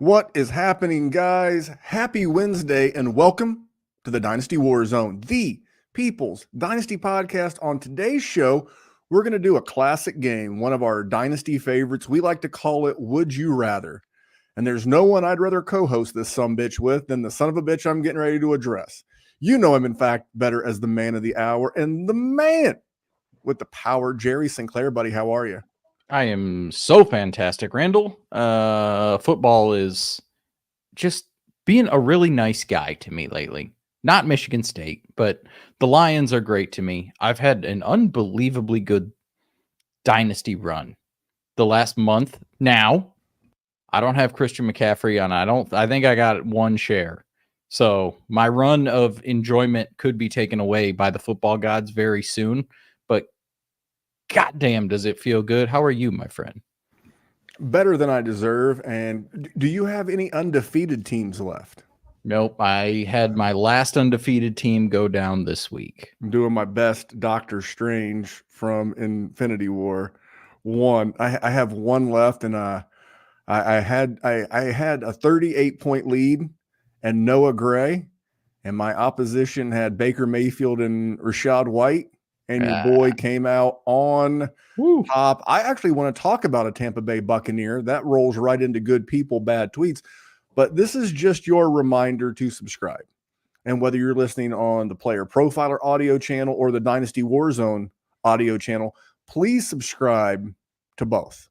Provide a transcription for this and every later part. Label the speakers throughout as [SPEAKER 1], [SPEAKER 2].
[SPEAKER 1] What is happening, guys? Happy Wednesday and welcome to the Dynasty WarZone, the People's Dynasty podcast. On today's show, we're going to do a classic game, one of our Dynasty favorites. We like to call it Would You Rather. And there's no one I'd rather co-host this sumbitch with than the son of a bitch I'm getting ready to address. You know him, in fact, better as the man of the hour and the man with the power, Jerry Sinclair. Buddy, how are you?
[SPEAKER 2] I am so fantastic, Randall. Football is just being a really nice guy to me lately. Not Michigan State, but the Lions are great to me. I've had an unbelievably good dynasty run the last month. Now, I don't have Christian McCaffrey on. I think I got one share. So my run of enjoyment could be taken away by the football gods very soon. But goddamn, does it feel good? How are you, my friend?
[SPEAKER 1] Better than I deserve. And do you have any undefeated teams left?
[SPEAKER 2] Nope. I had my last undefeated team go down this week.
[SPEAKER 1] I'm doing my best Doctor Strange from Infinity War. I have one left, and I had a 38-point lead and Noah Gray, and my opposition had Baker Mayfield and Rashad White. And your boy came out on top. I actually want to talk about a Tampa Bay Buccaneer. That rolls right into good people, bad tweets. But this is just your reminder to subscribe. And whether you're listening on the Player Profiler audio channel or the Dynasty WarZone audio channel, please subscribe to both.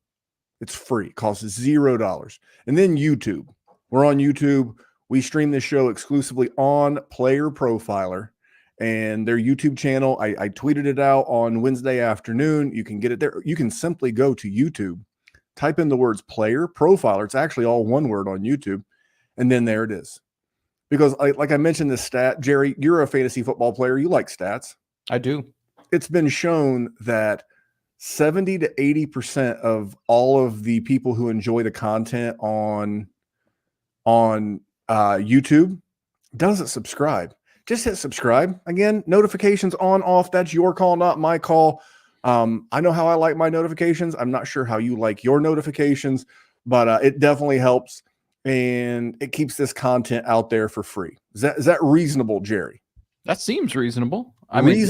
[SPEAKER 1] It's free. It costs $0. And then YouTube. We're on YouTube. We stream this show exclusively on Player Profiler and their YouTube channel. I tweeted it out on Wednesday afternoon. You can get it there. You can simply go to YouTube, type in the words Player Profiler. It's actually all one word on YouTube. And then there it is. Because like I mentioned this stat, Jerry, you're a fantasy football player. You like stats.
[SPEAKER 2] I do. It's
[SPEAKER 1] been shown that 70 to 80% of all of the people who enjoy the content on YouTube doesn't subscribe. Just hit subscribe. Again, notifications on, off. That's your call, not my call. I know how I like my notifications. I'm not sure how you like your notifications, but it definitely helps. And it keeps this content out there for free. Is that reasonable, Jerry?
[SPEAKER 2] That seems reasonable. I mean,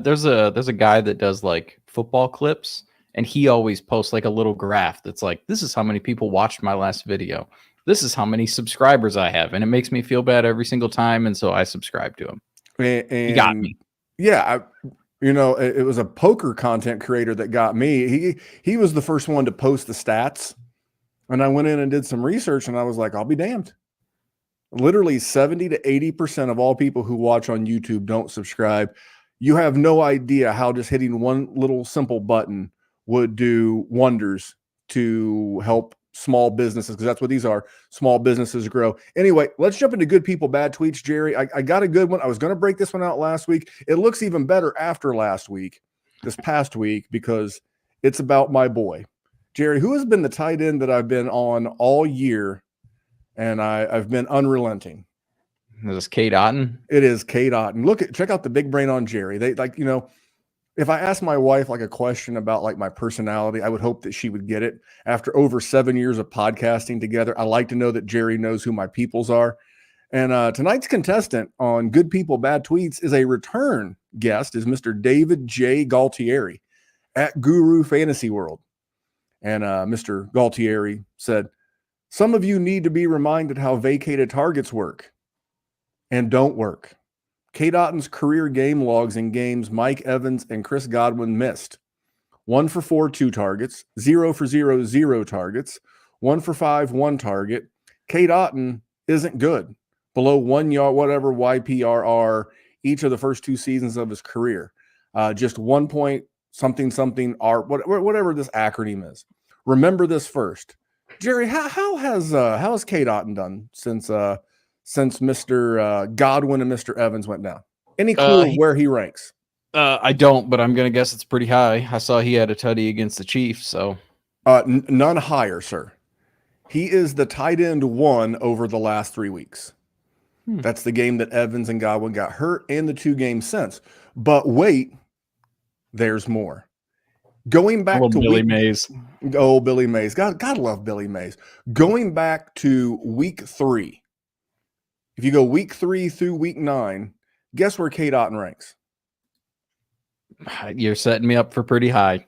[SPEAKER 2] there's a guy that does like football clips, and he always posts like a little graph that's like, this is how many people watched my last video. This is how many subscribers I have, and it makes me feel bad every single time, and so I subscribe to him.
[SPEAKER 1] And
[SPEAKER 2] he got me.
[SPEAKER 1] Yeah, it was a poker content creator that got me. He was the first one to post the stats. And I went in and did some research, and I was like, I'll be damned. Literally 70 to 80% of all people who watch on YouTube don't subscribe. You have no idea how just hitting one little simple button would do wonders to help small businesses, because that's what these are. Small businesses grow. Anyway, let's jump into good people, bad tweets, Jerry. I got a good one. I was going to break this one out last week. It looks even better after this past week, because it's about my boy. Jerry, who has been the tight end that I've been on all year, and I've been unrelenting?
[SPEAKER 2] Is this Cade Otton?
[SPEAKER 1] It is Cade Otton. Check out the big brain on Jerry. They if I asked my wife like a question about like my personality, I would hope that she would get it. After over 7 years of podcasting together, I like to know that Jerry knows who my peoples are. And tonight's contestant on Good People, Bad Tweets is a return guest, is Mr. David J. Galtieri at Guru Fantasy World. And Mr. Galtieri said, some of you need to be reminded how vacated targets work and don't work. Cade Otton's career game logs in games Mike Evans and Chris Godwin missed. 1 for 4, 2 targets. 0 for 0, 0 targets. 1 for 5, 1 target. Cade Otton isn't good. Below 1 yard, whatever YPRR, each of the first 2 seasons of his career. Just 1 point something R, whatever this acronym is. Remember this first, Jerry. How has Cade Otton done since Mr. Godwin and Mr. Evans went down? Any clue of where he ranks?
[SPEAKER 2] I don't, but I'm gonna guess it's pretty high. I saw he had a tutty against the Chiefs, so
[SPEAKER 1] none higher, sir. He is the tight end 1 over the last 3 weeks. That's the game that Evans and Godwin got hurt, and the 2 games since. But wait, there's more. Going back to
[SPEAKER 2] Billy Mays.
[SPEAKER 1] Oh, Billy Mays. God love Billy Mays. Going back to week 3. If you go week 3 through week 9, guess where K. Otten ranks?
[SPEAKER 2] You're setting me up for pretty high.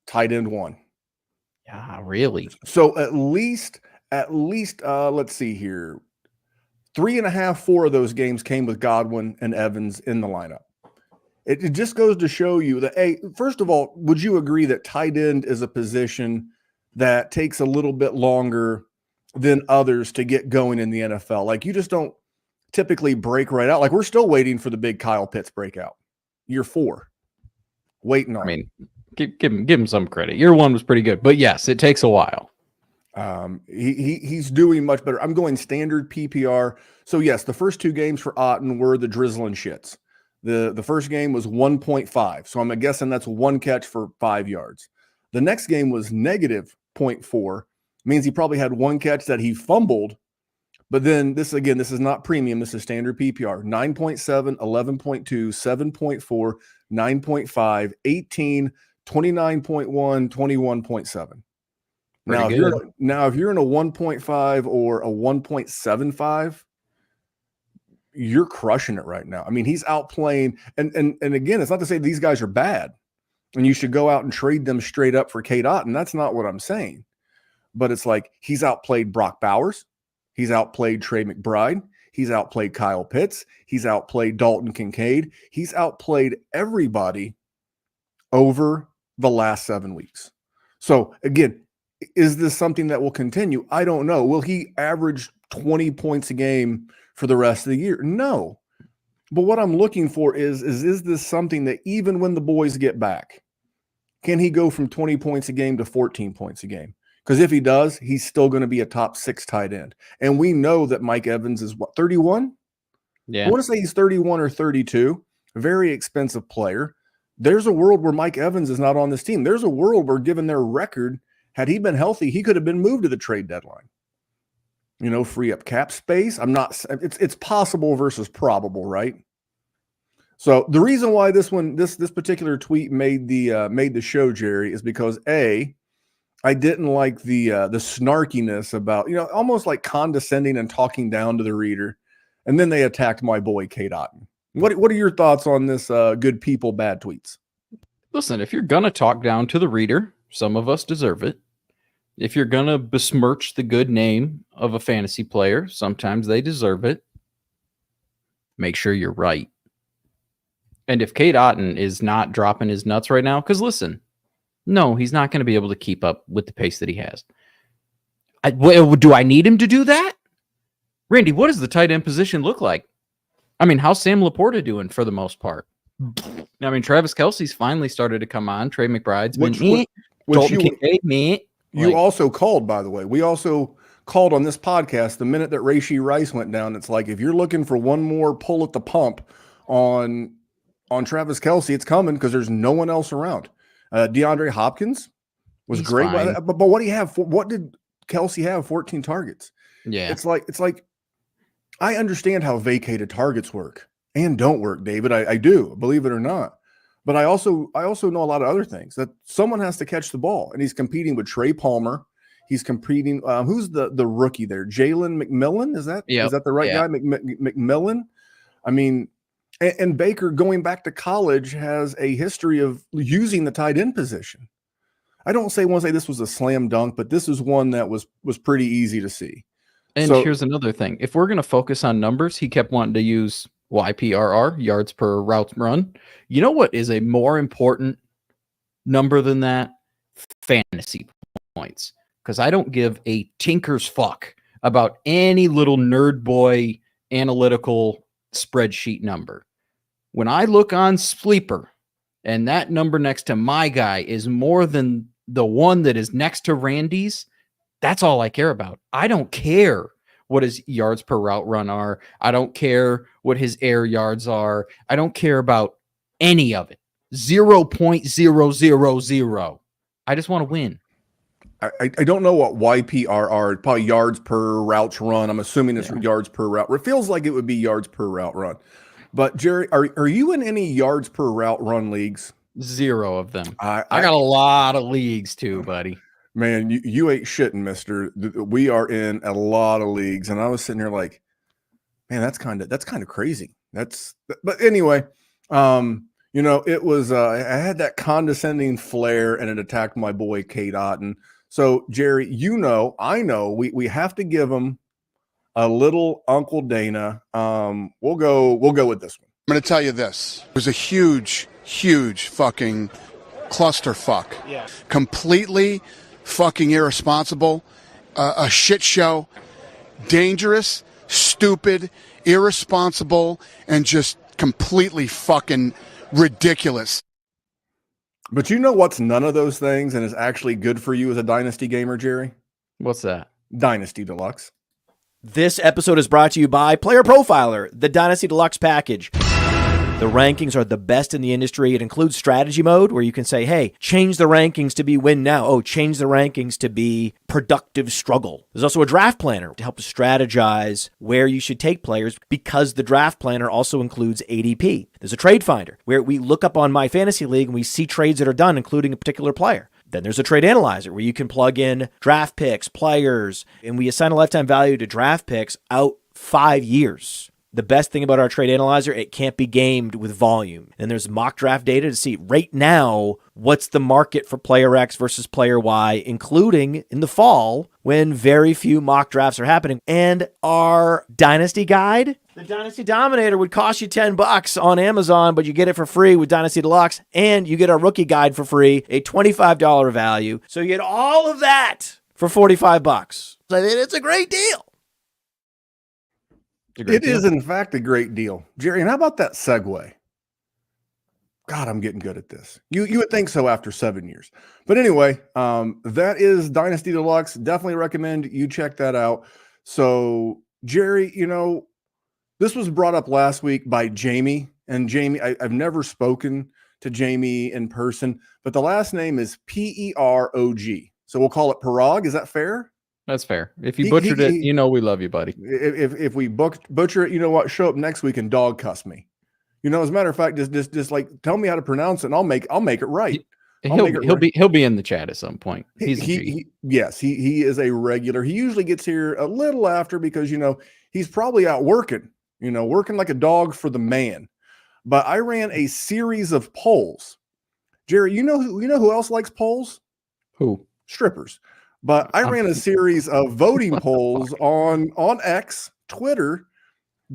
[SPEAKER 1] Tight end 1.
[SPEAKER 2] Yeah, really?
[SPEAKER 1] So at least, let's see here. 3.5, 4 of those games came with Godwin and Evans in the lineup. It just goes to show you that, hey, first of all, would you agree that tight end is a position that takes a little bit longer than others to get going in the NFL? Like, you just don't typically break right out. Like, we're still waiting for the big Kyle Pitts breakout. Year 4. Waiting on.
[SPEAKER 2] I mean, give him some credit. Year 1 was pretty good, but yes, it takes a while.
[SPEAKER 1] He's doing much better. I'm going standard PPR. So yes, the first 2 games for Otten were the drizzling shits. The first game was 1.5. So I'm guessing that's 1 catch for 5 yards. The next game was negative 0.4. Means he probably had 1 catch that he fumbled. But then this is not premium. This is standard PPR. 9.7, 11.2, 7.4, 9.5, 18, 29.1, 21.7. Now, if you're in a 1.5 or a 1.75, you're crushing it right now. I mean, he's outplaying, and again, it's not to say these guys are bad and you should go out and trade them straight up for K. Otten. That's not what I'm saying. But it's like he's outplayed Brock Bowers. He's outplayed Trey McBride. He's outplayed Kyle Pitts. He's outplayed Dalton Kincaid. He's outplayed everybody over the last 7 weeks. So again, is this something that will continue? I don't know. Will he average 20 points a game for the rest of the year? No. But what I'm looking for is this something that even when the boys get back, can he go from 20 points a game to 14 points a game? Because if he does, he's still going to be a top 6 tight end. And we know that Mike Evans is what, 31?
[SPEAKER 2] Yeah.
[SPEAKER 1] I want to say he's 31 or 32. Very expensive player. There's a world where Mike Evans is not on this team. There's a world where, given their record, had he been healthy, he could have been moved to the trade deadline. Free up cap space. It's possible versus probable, right? So the reason why this particular tweet made the show, Jerry, is because I didn't like the snarkiness about, almost like condescending and talking down to the reader. And then they attacked my boy, K. Otten. What are your thoughts on this good people, bad tweets?
[SPEAKER 2] Listen, if you're going to talk down to the reader, some of us deserve it. If you're going to besmirch the good name of a fantasy player, sometimes they deserve it. Make sure you're right. And if K. Otten is not dropping his nuts right now, because listen, no, he's not going to be able to keep up with the pace that he has. Do I need him to do that? Randy, what does the tight end position look like? I mean, how's Sam LaPorta doing for the most part? I mean, Travis Kelce's finally started to come on. Trey McBride's been
[SPEAKER 1] You also called, by the way. We also called on this podcast the minute that Rashee Rice went down. It's like, if you're looking for one more pull at the pump on Travis Kelce, it's coming because there's no one else around. DeAndre Hopkins was great, but what do you have? What did Kelce have? 14 targets.
[SPEAKER 2] Yeah,
[SPEAKER 1] it's like I understand how vacated targets work and don't work, David. I do, believe it or not. But I also know a lot of other things, that someone has to catch the ball, and he's competing with Trey Palmer. He's competing. Who's the rookie there? Jalen McMillan? Is that the right guy? McMillan. I mean, and Baker, going back to college, has a history of using the tight end position. I don't want to say this was a slam dunk, but this is one that was pretty easy to see.
[SPEAKER 2] And here's another thing. If we're going to focus on numbers, he kept wanting to use YPRR, yards per route run. You know what is a more important number than that? Fantasy points. Because I don't give a tinker's fuck about any little nerd boy analytical spreadsheet number. When I look on Sleeper and that number next to my guy is more than the one that is next to Randy's, that's all I care about. I don't care what his yards per route run are. I don't care what his air yards are. I don't care about any of it. 0.000. I just want to win.
[SPEAKER 1] I don't know what YPRR, probably yards per route run. I'm assuming it's yards per route. It feels like it would be yards per route run. But Jerry, are you in any yards per route run leagues?
[SPEAKER 2] 0 of them.
[SPEAKER 1] I
[SPEAKER 2] got a lot of leagues too, buddy.
[SPEAKER 1] Man, you ain't shitting, mister. We are in a lot of leagues. And I was sitting here like, man, that's kind of crazy. But anyway, it was, I had that condescending flair and it attacked my boy Kate Otten. So Jerry, I know we have to give him a little Uncle Dana. We'll go with this one.
[SPEAKER 3] I'm going to tell you this. It was a huge fucking clusterfuck. Yeah. Completely fucking irresponsible, a shit show, dangerous, stupid, irresponsible, and just completely fucking ridiculous.
[SPEAKER 1] But you know what's none of those things and is actually good for you as a Dynasty gamer, Jerry?
[SPEAKER 2] What's that?
[SPEAKER 1] Dynasty Deluxe.
[SPEAKER 4] This episode is brought to you by Player Profiler, the Dynasty Deluxe package. The rankings are the best in the industry. It includes strategy mode where you can say, hey, change the rankings to be win now. Oh, change the rankings to be productive struggle. There's also a draft planner to help you strategize where you should take players because the draft planner also includes ADP. There's a trade finder where we look up on My Fantasy League and we see trades that are done, including a particular player. Then there's a trade analyzer where you can plug in draft picks, players, and we assign a lifetime value to draft picks out 5 years. The best thing about our trade analyzer, it can't be gamed with volume. And there's mock draft data to see right now what's the market for player X versus player Y, including in the fall when very few mock drafts are happening. And our Dynasty guide, the Dynasty Dominator, would cost you $10 on Amazon, but you get it for free with Dynasty Deluxe, and you get our rookie guide for free, a $25 value. So you get all of that for $45. So I mean, it's a great deal.
[SPEAKER 1] It is, in fact, a great deal. Jerry, and how about that segue? God, I'm getting good at this. You would think so after 7 years. But anyway, that is Dynasty Deluxe. Definitely recommend you check that out. So, Jerry, this was brought up last week by Jamie. And Jamie, I've never spoken to Jamie in person, but the last name is P-E-R-O-G. So we'll call it Parag. Is that fair?
[SPEAKER 2] That's fair. If you butchered it, we love you, buddy.
[SPEAKER 1] If we butcher it, you know what? Show up next week and dog cuss me. As a matter of fact, just like tell me how to pronounce it, and I'll make it right.
[SPEAKER 2] He'll be in the chat at some point.
[SPEAKER 1] Yes, he is a regular. He usually gets here a little after because he's probably out working. Working like a dog for the man. But I ran a series of polls. Jerry, you know who else likes polls?
[SPEAKER 2] Who?
[SPEAKER 1] Strippers. But I ran a series of voting polls on X, Twitter,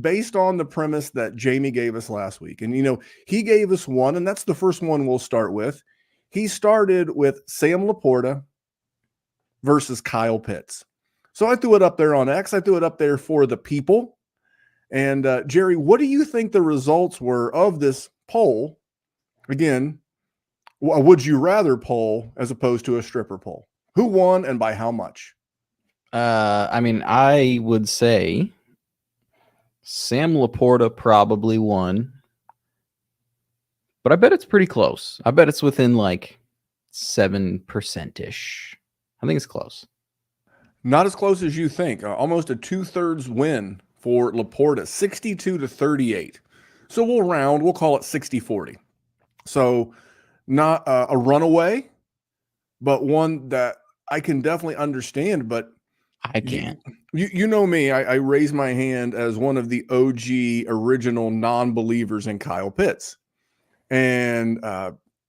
[SPEAKER 1] based on the premise that Jamie gave us last week. And, he gave us one, and that's the first one we'll start with. He started with Sam LaPorta versus Kyle Pitts. So I threw it up there on X. I threw it up there for the people. And, Jerry, what do you think the results were of this poll? Again, a would you rather poll as opposed to a stripper poll? Who won and by how much?
[SPEAKER 2] I would say Sam LaPorta probably won, but I bet it's pretty close. I bet it's within like 7%-ish. I think it's close.
[SPEAKER 1] Not as close as you think. Almost a 2/3 win for LaPorta, 62-38. So we'll call it 60-40. So not a runaway, but one that I can definitely understand, but
[SPEAKER 2] I can't.
[SPEAKER 1] You know me. I raise my hand as one of the OG original non-believers in Kyle Pitts. And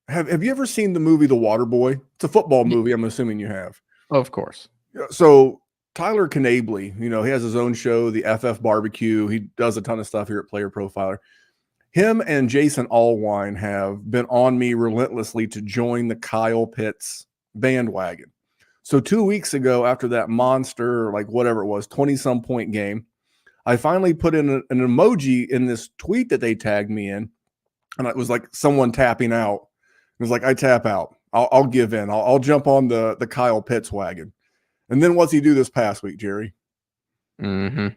[SPEAKER 1] have you ever seen the movie The Waterboy? It's a football movie. I'm assuming you have.
[SPEAKER 2] Of course.
[SPEAKER 1] So Tyler Knabley, he has his own show, the FF Barbecue. He does a ton of stuff here at Player Profiler. Him and Jason Allwine have been on me relentlessly to join the Kyle Pitts bandwagon. So 2 weeks ago, after that monster, like whatever it was, 20-some point game, I finally put in an emoji in this tweet that they tagged me in, and it was like someone tapping out. It was like, I tap out. I'll give in. I'll jump on the Kyle Pitts wagon. And then what's he do this past week, Jerry?
[SPEAKER 2] Mm-hmm.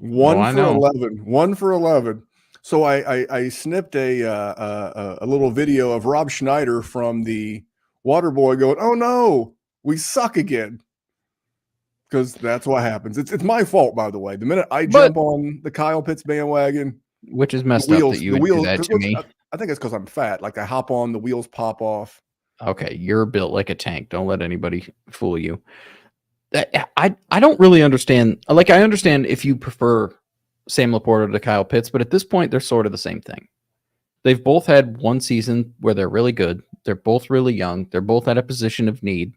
[SPEAKER 1] 11. 1 for 11. So I snipped a little video of Rob Schneider from the Waterboy going, oh no, we suck again. Because that's what happens. It's my fault, by the way. The minute I jump on the Kyle Pitts bandwagon,
[SPEAKER 2] which is messed up that you would do that to me.
[SPEAKER 1] I think it's because I'm fat. Like I hop on, the wheels pop off.
[SPEAKER 2] Okay, you're built like a tank. Don't let anybody fool you. I don't really understand. Like, I understand if you prefer Sam LaPorta to Kyle Pitts, but at this point, they're sort of the same thing. They've both had one season where they're really good. They're both really young. They're both at a position of need.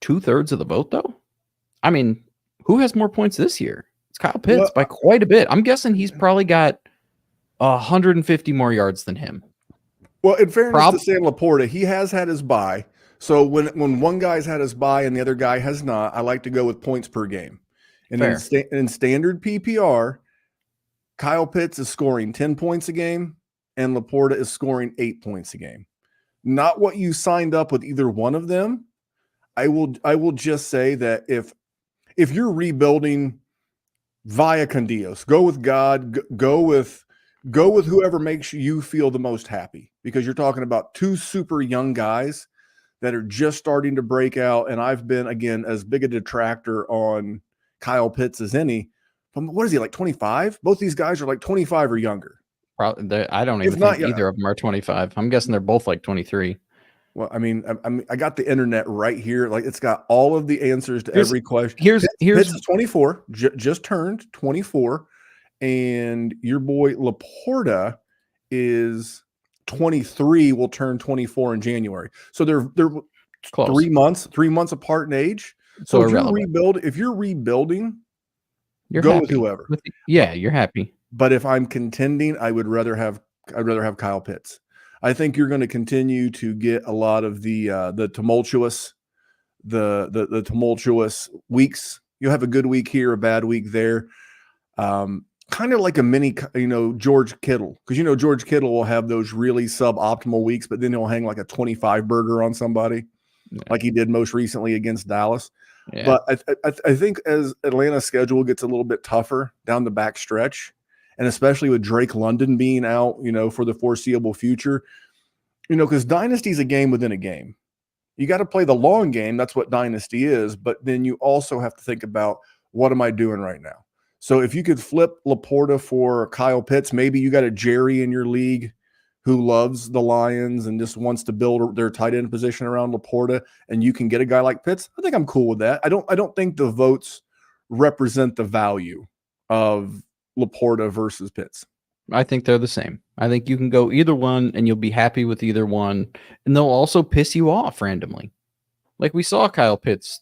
[SPEAKER 2] 2/3 of the vote, though? I mean, who has more points this year? It's Kyle Pitts by quite a bit. I'm guessing he's probably got 150 more yards than him.
[SPEAKER 1] Well, in fairness to Sam LaPorta, he has had his bye. So when one guy's had his bye and the other guy has not, I like to go with points per game. And in standard PPR, Kyle Pitts is scoring 10 points a game and LaPorta is scoring 8 points a game. Not what you signed up with either one of them. I will just say that if you're rebuilding via Condios, go with God, go with whoever makes you feel the most happy, because you're talking about two super young guys that are just starting to break out. And I've been, again, as big a detractor on Kyle Pitts as any. What is he, like 25? Both these guys are like 25 or younger.
[SPEAKER 2] Probably, I don't even think either of them are 25. I'm guessing they're both like 23.
[SPEAKER 1] Well, I mean, I got the internet right here. Like, it's got all of the answers to every question. Pitts is 24, just turned 24. And your boy LaPorta is 23, will turn 24 in January. So they're close. 3 months apart in age. So if you're rebuilding, go happy with whoever.
[SPEAKER 2] You're happy.
[SPEAKER 1] But if I'm contending, I'd rather have Kyle Pitts. I think you're going to continue to get a lot of the tumultuous weeks. You'll have a good week here, a bad week there. Kind of like a mini, George Kittle, because George Kittle will have those really suboptimal weeks, but then he'll hang like a 25 burger on somebody, like he did most recently against Dallas. Yeah. But I think as Atlanta's schedule gets a little bit tougher down the back stretch, and especially with Drake London being out, for the foreseeable future, because Dynasty is a game within a game. You got to play the long game. That's what Dynasty is. But then you also have to think about, what am I doing right now? So if you could flip LaPorta for Kyle Pitts, maybe you got a Jerry in your league who loves the Lions and just wants to build their tight end position around LaPorta, and you can get a guy like Pitts. I think I'm cool with that. I don't think the votes represent the value of LaPorta versus Pitts.
[SPEAKER 2] I think they're the same. I think you can go either one and you'll be happy with either one, and they'll also piss you off randomly. Like we saw Kyle Pitts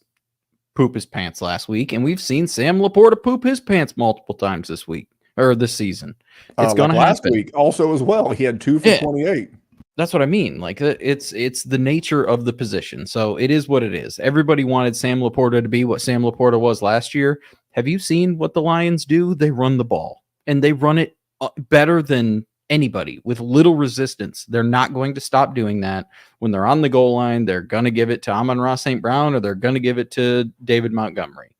[SPEAKER 2] poop his pants last week, and we've seen Sam LaPorta poop his pants multiple times this week or this season. It's going to happen.
[SPEAKER 1] Last week also as well. He had 2 for 28.
[SPEAKER 2] That's what I mean. Like, it's the nature of the position. So it is what it is. Everybody wanted Sam LaPorta to be what Sam LaPorta was last year. Have you seen what the Lions do? They run the ball, and they run it better than anybody with little resistance. They're not going to stop doing that. When they're on the goal line, they're going to give it to Amon-Ra St. Brown, or they're going to give it to David Montgomery.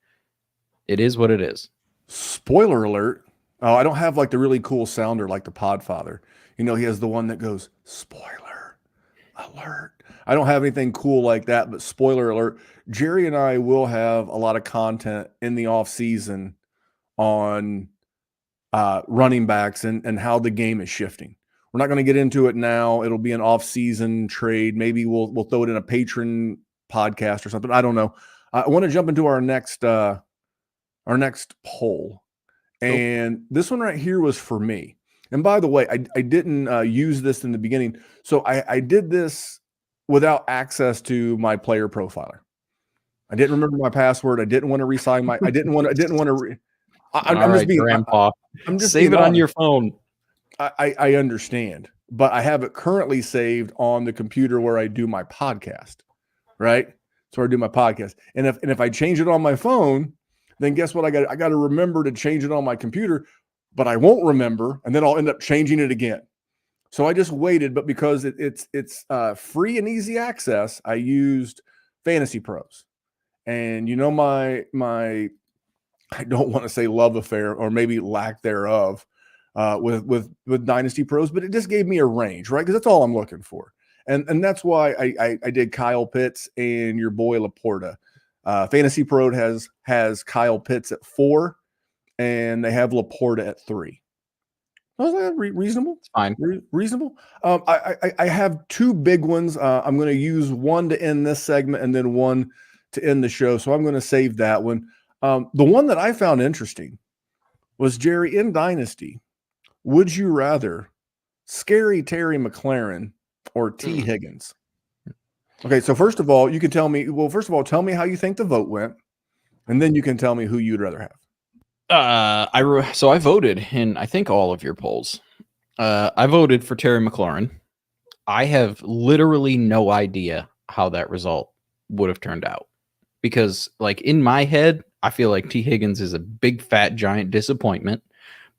[SPEAKER 2] It is what it is.
[SPEAKER 1] Spoiler alert. Oh, I don't have like the really cool sounder like the Podfather. He has the one that goes, spoiler alert. I don't have anything cool like that, but spoiler alert. Jerry and I will have a lot of content in the off season on running backs and how the game is shifting. We're not going to get into it now. It'll be an off-season trade. Maybe we'll throw it in a patron podcast or something. I don't know. I want to jump into our next poll. And this one right here was for me. And by the way, I didn't use this in the beginning. So I did this without access to my player profiler. I didn't remember my password. I didn't want to re-sign my. I didn't want to. I'm just being
[SPEAKER 2] grandpa.
[SPEAKER 1] I'm just
[SPEAKER 2] save it on your phone.
[SPEAKER 1] I understand, but I have it currently saved on the computer where I do my podcast. Right, so I do my podcast, and if I change it on my phone, then guess what? I got to remember to change it on my computer, but I won't remember, and then I'll end up changing it again. So I just waited, but because it's free and easy access, I used Fantasy Pros, and my I don't want to say love affair, or maybe lack thereof, with Dynasty Pros, but it just gave me a range, right? Because that's all I'm looking for, and that's why I did Kyle Pitts and your boy LaPorta. Fantasy Pro has Kyle Pitts at 4, and they have LaPorta at 3. I was like, reasonable.
[SPEAKER 2] It's fine.
[SPEAKER 1] Reasonable. I have two big ones. I'm going to use one to end this segment and then one to end the show. So I'm going to save that one. The one that I found interesting was, Jerry, in Dynasty, would you rather scary Terry McLaurin or T. Higgins? Okay, so first of all, you can tell me, tell me how you think the vote went, and then you can tell me who you'd rather have.
[SPEAKER 2] So I voted in, I think, all of your polls. I voted for Terry McLaurin. I have literally no idea how that result would have turned out, because, like, in my head, I feel like T. Higgins is a big, fat, giant disappointment,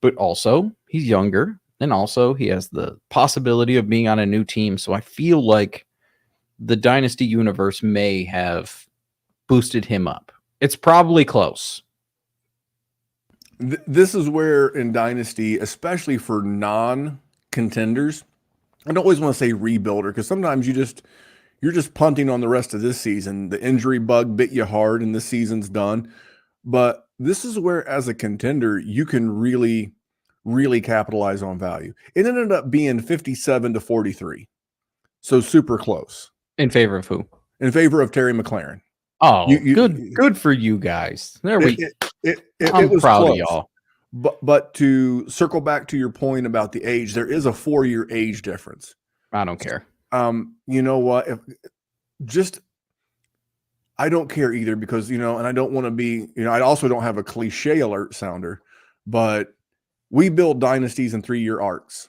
[SPEAKER 2] but also he's younger, and also he has the possibility of being on a new team. So I feel like the Dynasty universe may have boosted him up. It's probably close.
[SPEAKER 1] This is where in Dynasty, especially for non-contenders, I don't always want to say rebuilder, because sometimes you're just punting on the rest of this season. The injury bug bit you hard and this season's done. But this is where, as a contender, you can really, really capitalize on value. It ended up being 57-43. So super close.
[SPEAKER 2] In favor of who?
[SPEAKER 1] In favor of Terry McLaurin.
[SPEAKER 2] Oh, good for you guys. There I'm
[SPEAKER 1] was
[SPEAKER 2] proud
[SPEAKER 1] close.
[SPEAKER 2] of y'all.
[SPEAKER 1] But to circle back to your point about the age, there is a 4-year age difference.
[SPEAKER 2] I don't care.
[SPEAKER 1] You know what? I don't care either, because, and I don't want to be, I also don't have a cliche alert sounder, but we build dynasties in 3-year arcs.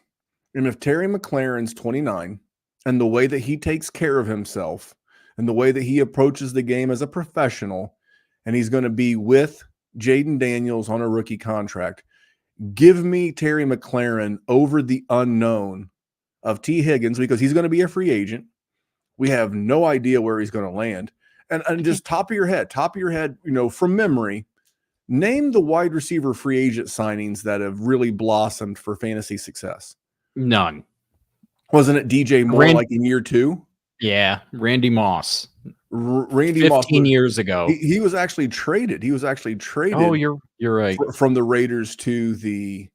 [SPEAKER 1] And if Terry McLaurin's 29, and the way that he takes care of himself and the way that he approaches the game as a professional, and he's going to be with Jayden Daniels on a rookie contract, give me Terry McLaurin over the unknown of T. Higgins, because he's going to be a free agent. We have no idea where he's going to land. And just top of your head, from memory, name the wide receiver free agent signings that have really blossomed for fantasy success.
[SPEAKER 2] None.
[SPEAKER 1] Wasn't it DJ Moore like in year 2?
[SPEAKER 2] Yeah, Randy Moss.
[SPEAKER 1] Randy Moss
[SPEAKER 2] 15 years ago.
[SPEAKER 1] He was actually traded.
[SPEAKER 2] Oh, you're right.
[SPEAKER 1] From the Raiders to the,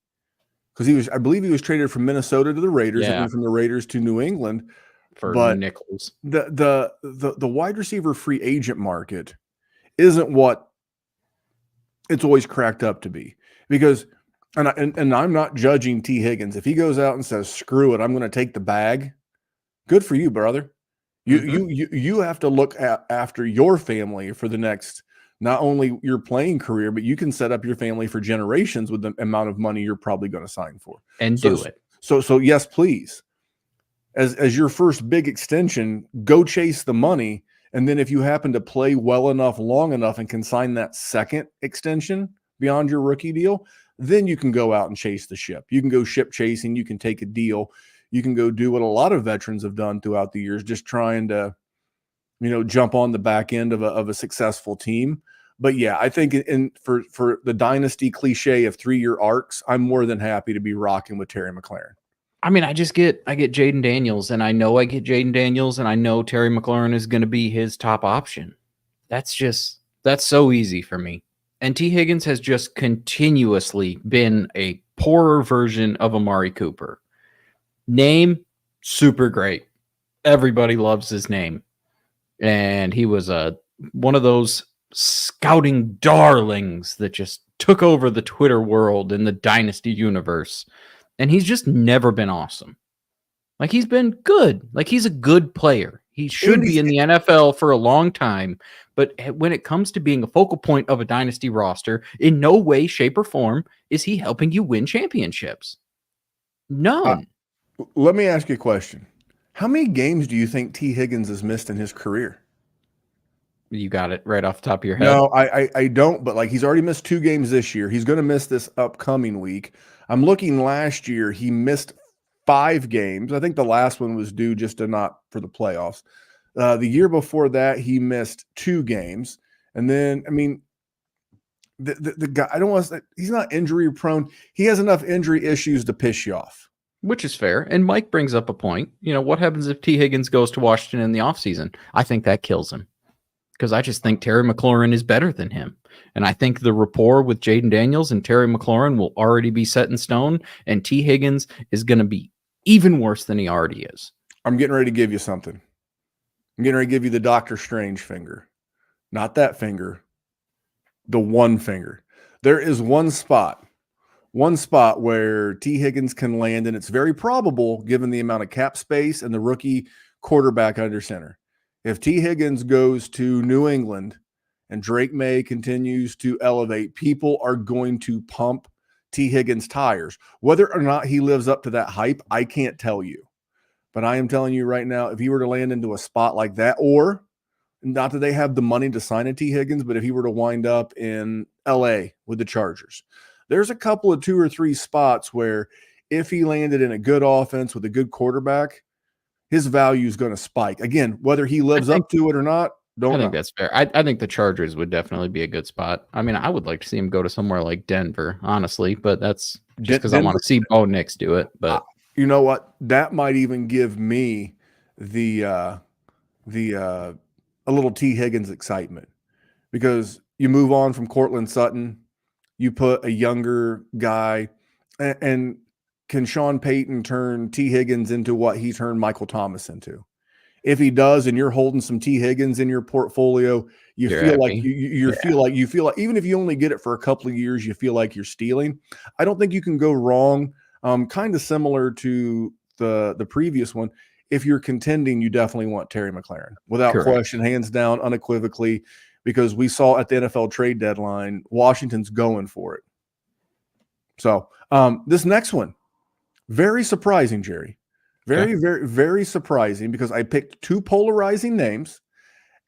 [SPEAKER 1] because I believe he was traded from Minnesota to the Raiders, and then from the Raiders to New England
[SPEAKER 2] for nickels.
[SPEAKER 1] The wide receiver free agent market isn't what it's always cracked up to be, because and I'm not judging T. Higgins. If he goes out and says, screw it, I'm going to take the bag, good for you, brother. You have to look after your family for the next, not only your playing career, but you can set up your family for generations with the amount of money you're probably going to sign for.
[SPEAKER 2] And do it.
[SPEAKER 1] So yes, please. As your first big extension, go chase the money. And then if you happen to play well enough, long enough, and can sign that second extension beyond your rookie deal, then you can go out and chase the ship. You can go ship chasing. You can take a deal. You can go do what a lot of veterans have done throughout the years, just trying to, jump on the back end of a successful team. But yeah, I think for the dynasty cliche of 3-year arcs, I'm more than happy to be rocking with Terry McLaurin.
[SPEAKER 2] I mean, I get Jayden Daniels, and I know I know Terry McLaurin is going to be his top option. That's so easy for me. And T. Higgins has just continuously been a poorer version of Amari Cooper. Name, super great. Everybody loves his name. And he was one of those scouting darlings that just took over the Twitter world and the Dynasty universe. And he's just never been awesome. Like, he's been good. Like, he's a good player. He should be in the NFL for a long time. But when it comes to being a focal point of a Dynasty roster, in no way, shape, or form is he helping you win championships. None.
[SPEAKER 1] Let me ask you a question. How many games do you think T. Higgins has missed in his career?
[SPEAKER 2] You got it right off the top of your head.
[SPEAKER 1] No, I don't, but he's already missed 2 games this year. He's going to miss this upcoming week. I'm looking last year, he missed 5 games. I think the last one was due just to not for the playoffs. The year before that, he missed 2 games. And then, the guy, I don't want to say, he's not injury prone. He has enough injury issues to piss you off.
[SPEAKER 2] Which is fair. And Mike brings up a point. What happens if T. Higgins goes to Washington in the offseason? I think that kills him. because I just think Terry McLaurin is better than him. And I think the rapport with Jayden Daniels and Terry McLaurin will already be set in stone, and T. Higgins is going to be even worse than he already is.
[SPEAKER 1] I'm getting ready to give you something. I'm getting ready to give you the Doctor Strange finger. Not that finger, the one finger. There is one spot where T. Higgins can land, and it's very probable given the amount of cap space and the rookie quarterback under center. If T. Higgins goes to New England and Drake May continues to elevate, people are going to pump T. Higgins' tires. Whether or not he lives up to that hype, I can't tell you. But I am telling you right now, if he were to land into a spot like that, or not that they have the money to sign a T. Higgins, but if he were to wind up in LA with the Chargers, there's a couple of 2 or 3 spots where if he landed in a good offense with a good quarterback, his value is going to spike. Again, whether he lives up to it or not,
[SPEAKER 2] I think that's fair. I think the Chargers would definitely be a good spot. I mean, I would like to see him go to somewhere like Denver, honestly, but that's just because I want to see Bo Nix do it. But
[SPEAKER 1] you know what? That might even give me a little T. Higgins excitement, because you move on from Cortland Sutton, you put a younger guy, and can Sean Payton turn T. Higgins into what he turned Michael Thomas into? If he does, and you're holding some T. Higgins in your portfolio, you feel like even if you only get it for a couple of years, you feel like you're stealing. I don't think you can go wrong. Kind of similar to the previous one. If you're contending, you definitely want Terry McLaurin without question, hands down, unequivocally, because we saw at the NFL trade deadline, Washington's going for it. So this next one, very surprising, Jerry. Very, very, very surprising, because I picked 2 polarizing names,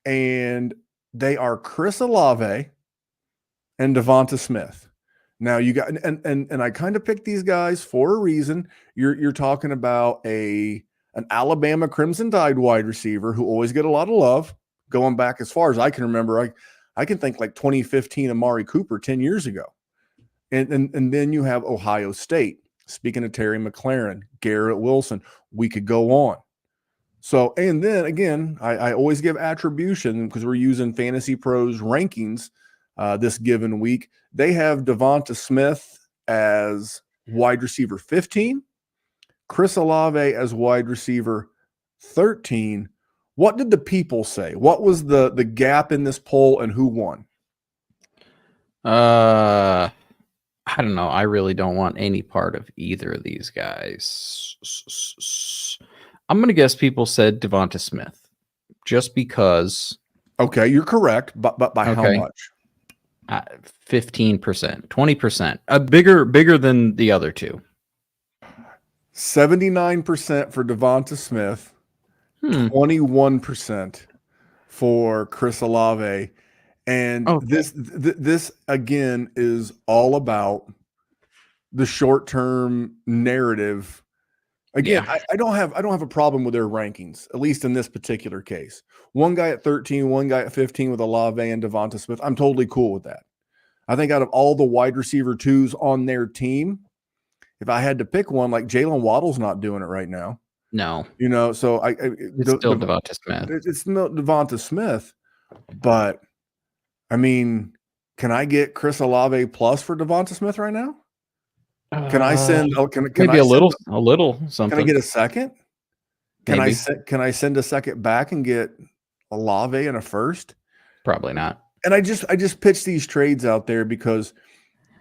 [SPEAKER 1] and they are Chris Olave and DeVonta Smith. Now you got, and I kind of picked these guys for a reason. You're talking about an Alabama Crimson Tide wide receiver who always get a lot of love, going back as far as I can remember. I can think like 2015 Amari Cooper 10 years ago. And then you have Ohio State. Speaking of Terry McLaurin, Garrett Wilson, we could go on. So, and then again, I always give attribution because we're using Fantasy Pros rankings this given week. They have DeVonta Smith as wide receiver 15, Chris Olave as wide receiver 13. What did the people say? What was the gap in this poll, and who won?
[SPEAKER 2] I don't know. I really don't want any part of either of these guys. I'm going to guess people said DeVonta Smith just because.
[SPEAKER 1] Okay, you're correct. But by how much?
[SPEAKER 2] 15%, 20%. Bigger than the other two.
[SPEAKER 1] 79% for DeVonta Smith, 21% for Chris Olave. And this again is all about the short-term narrative. Again, I don't have a problem with their rankings, at least in this particular case. One guy at 13, one guy at 15 with Olave and DeVonta Smith. I'm totally cool with that. I think out of all the wide receiver 2s on their team, if I had to pick one, like Jalen Waddle's not doing it right now.
[SPEAKER 2] No.
[SPEAKER 1] So
[SPEAKER 2] it's still DeVonta Smith.
[SPEAKER 1] It's not DeVonta Smith, but I mean, can I get Chris Olave plus for DeVonta Smith right now? Can I send? Can
[SPEAKER 2] maybe
[SPEAKER 1] I
[SPEAKER 2] a little something?
[SPEAKER 1] Can I get a second? Can
[SPEAKER 2] maybe.
[SPEAKER 1] Can I send a second back and get Olave and a first?
[SPEAKER 2] Probably not.
[SPEAKER 1] And I just pitched these trades out there because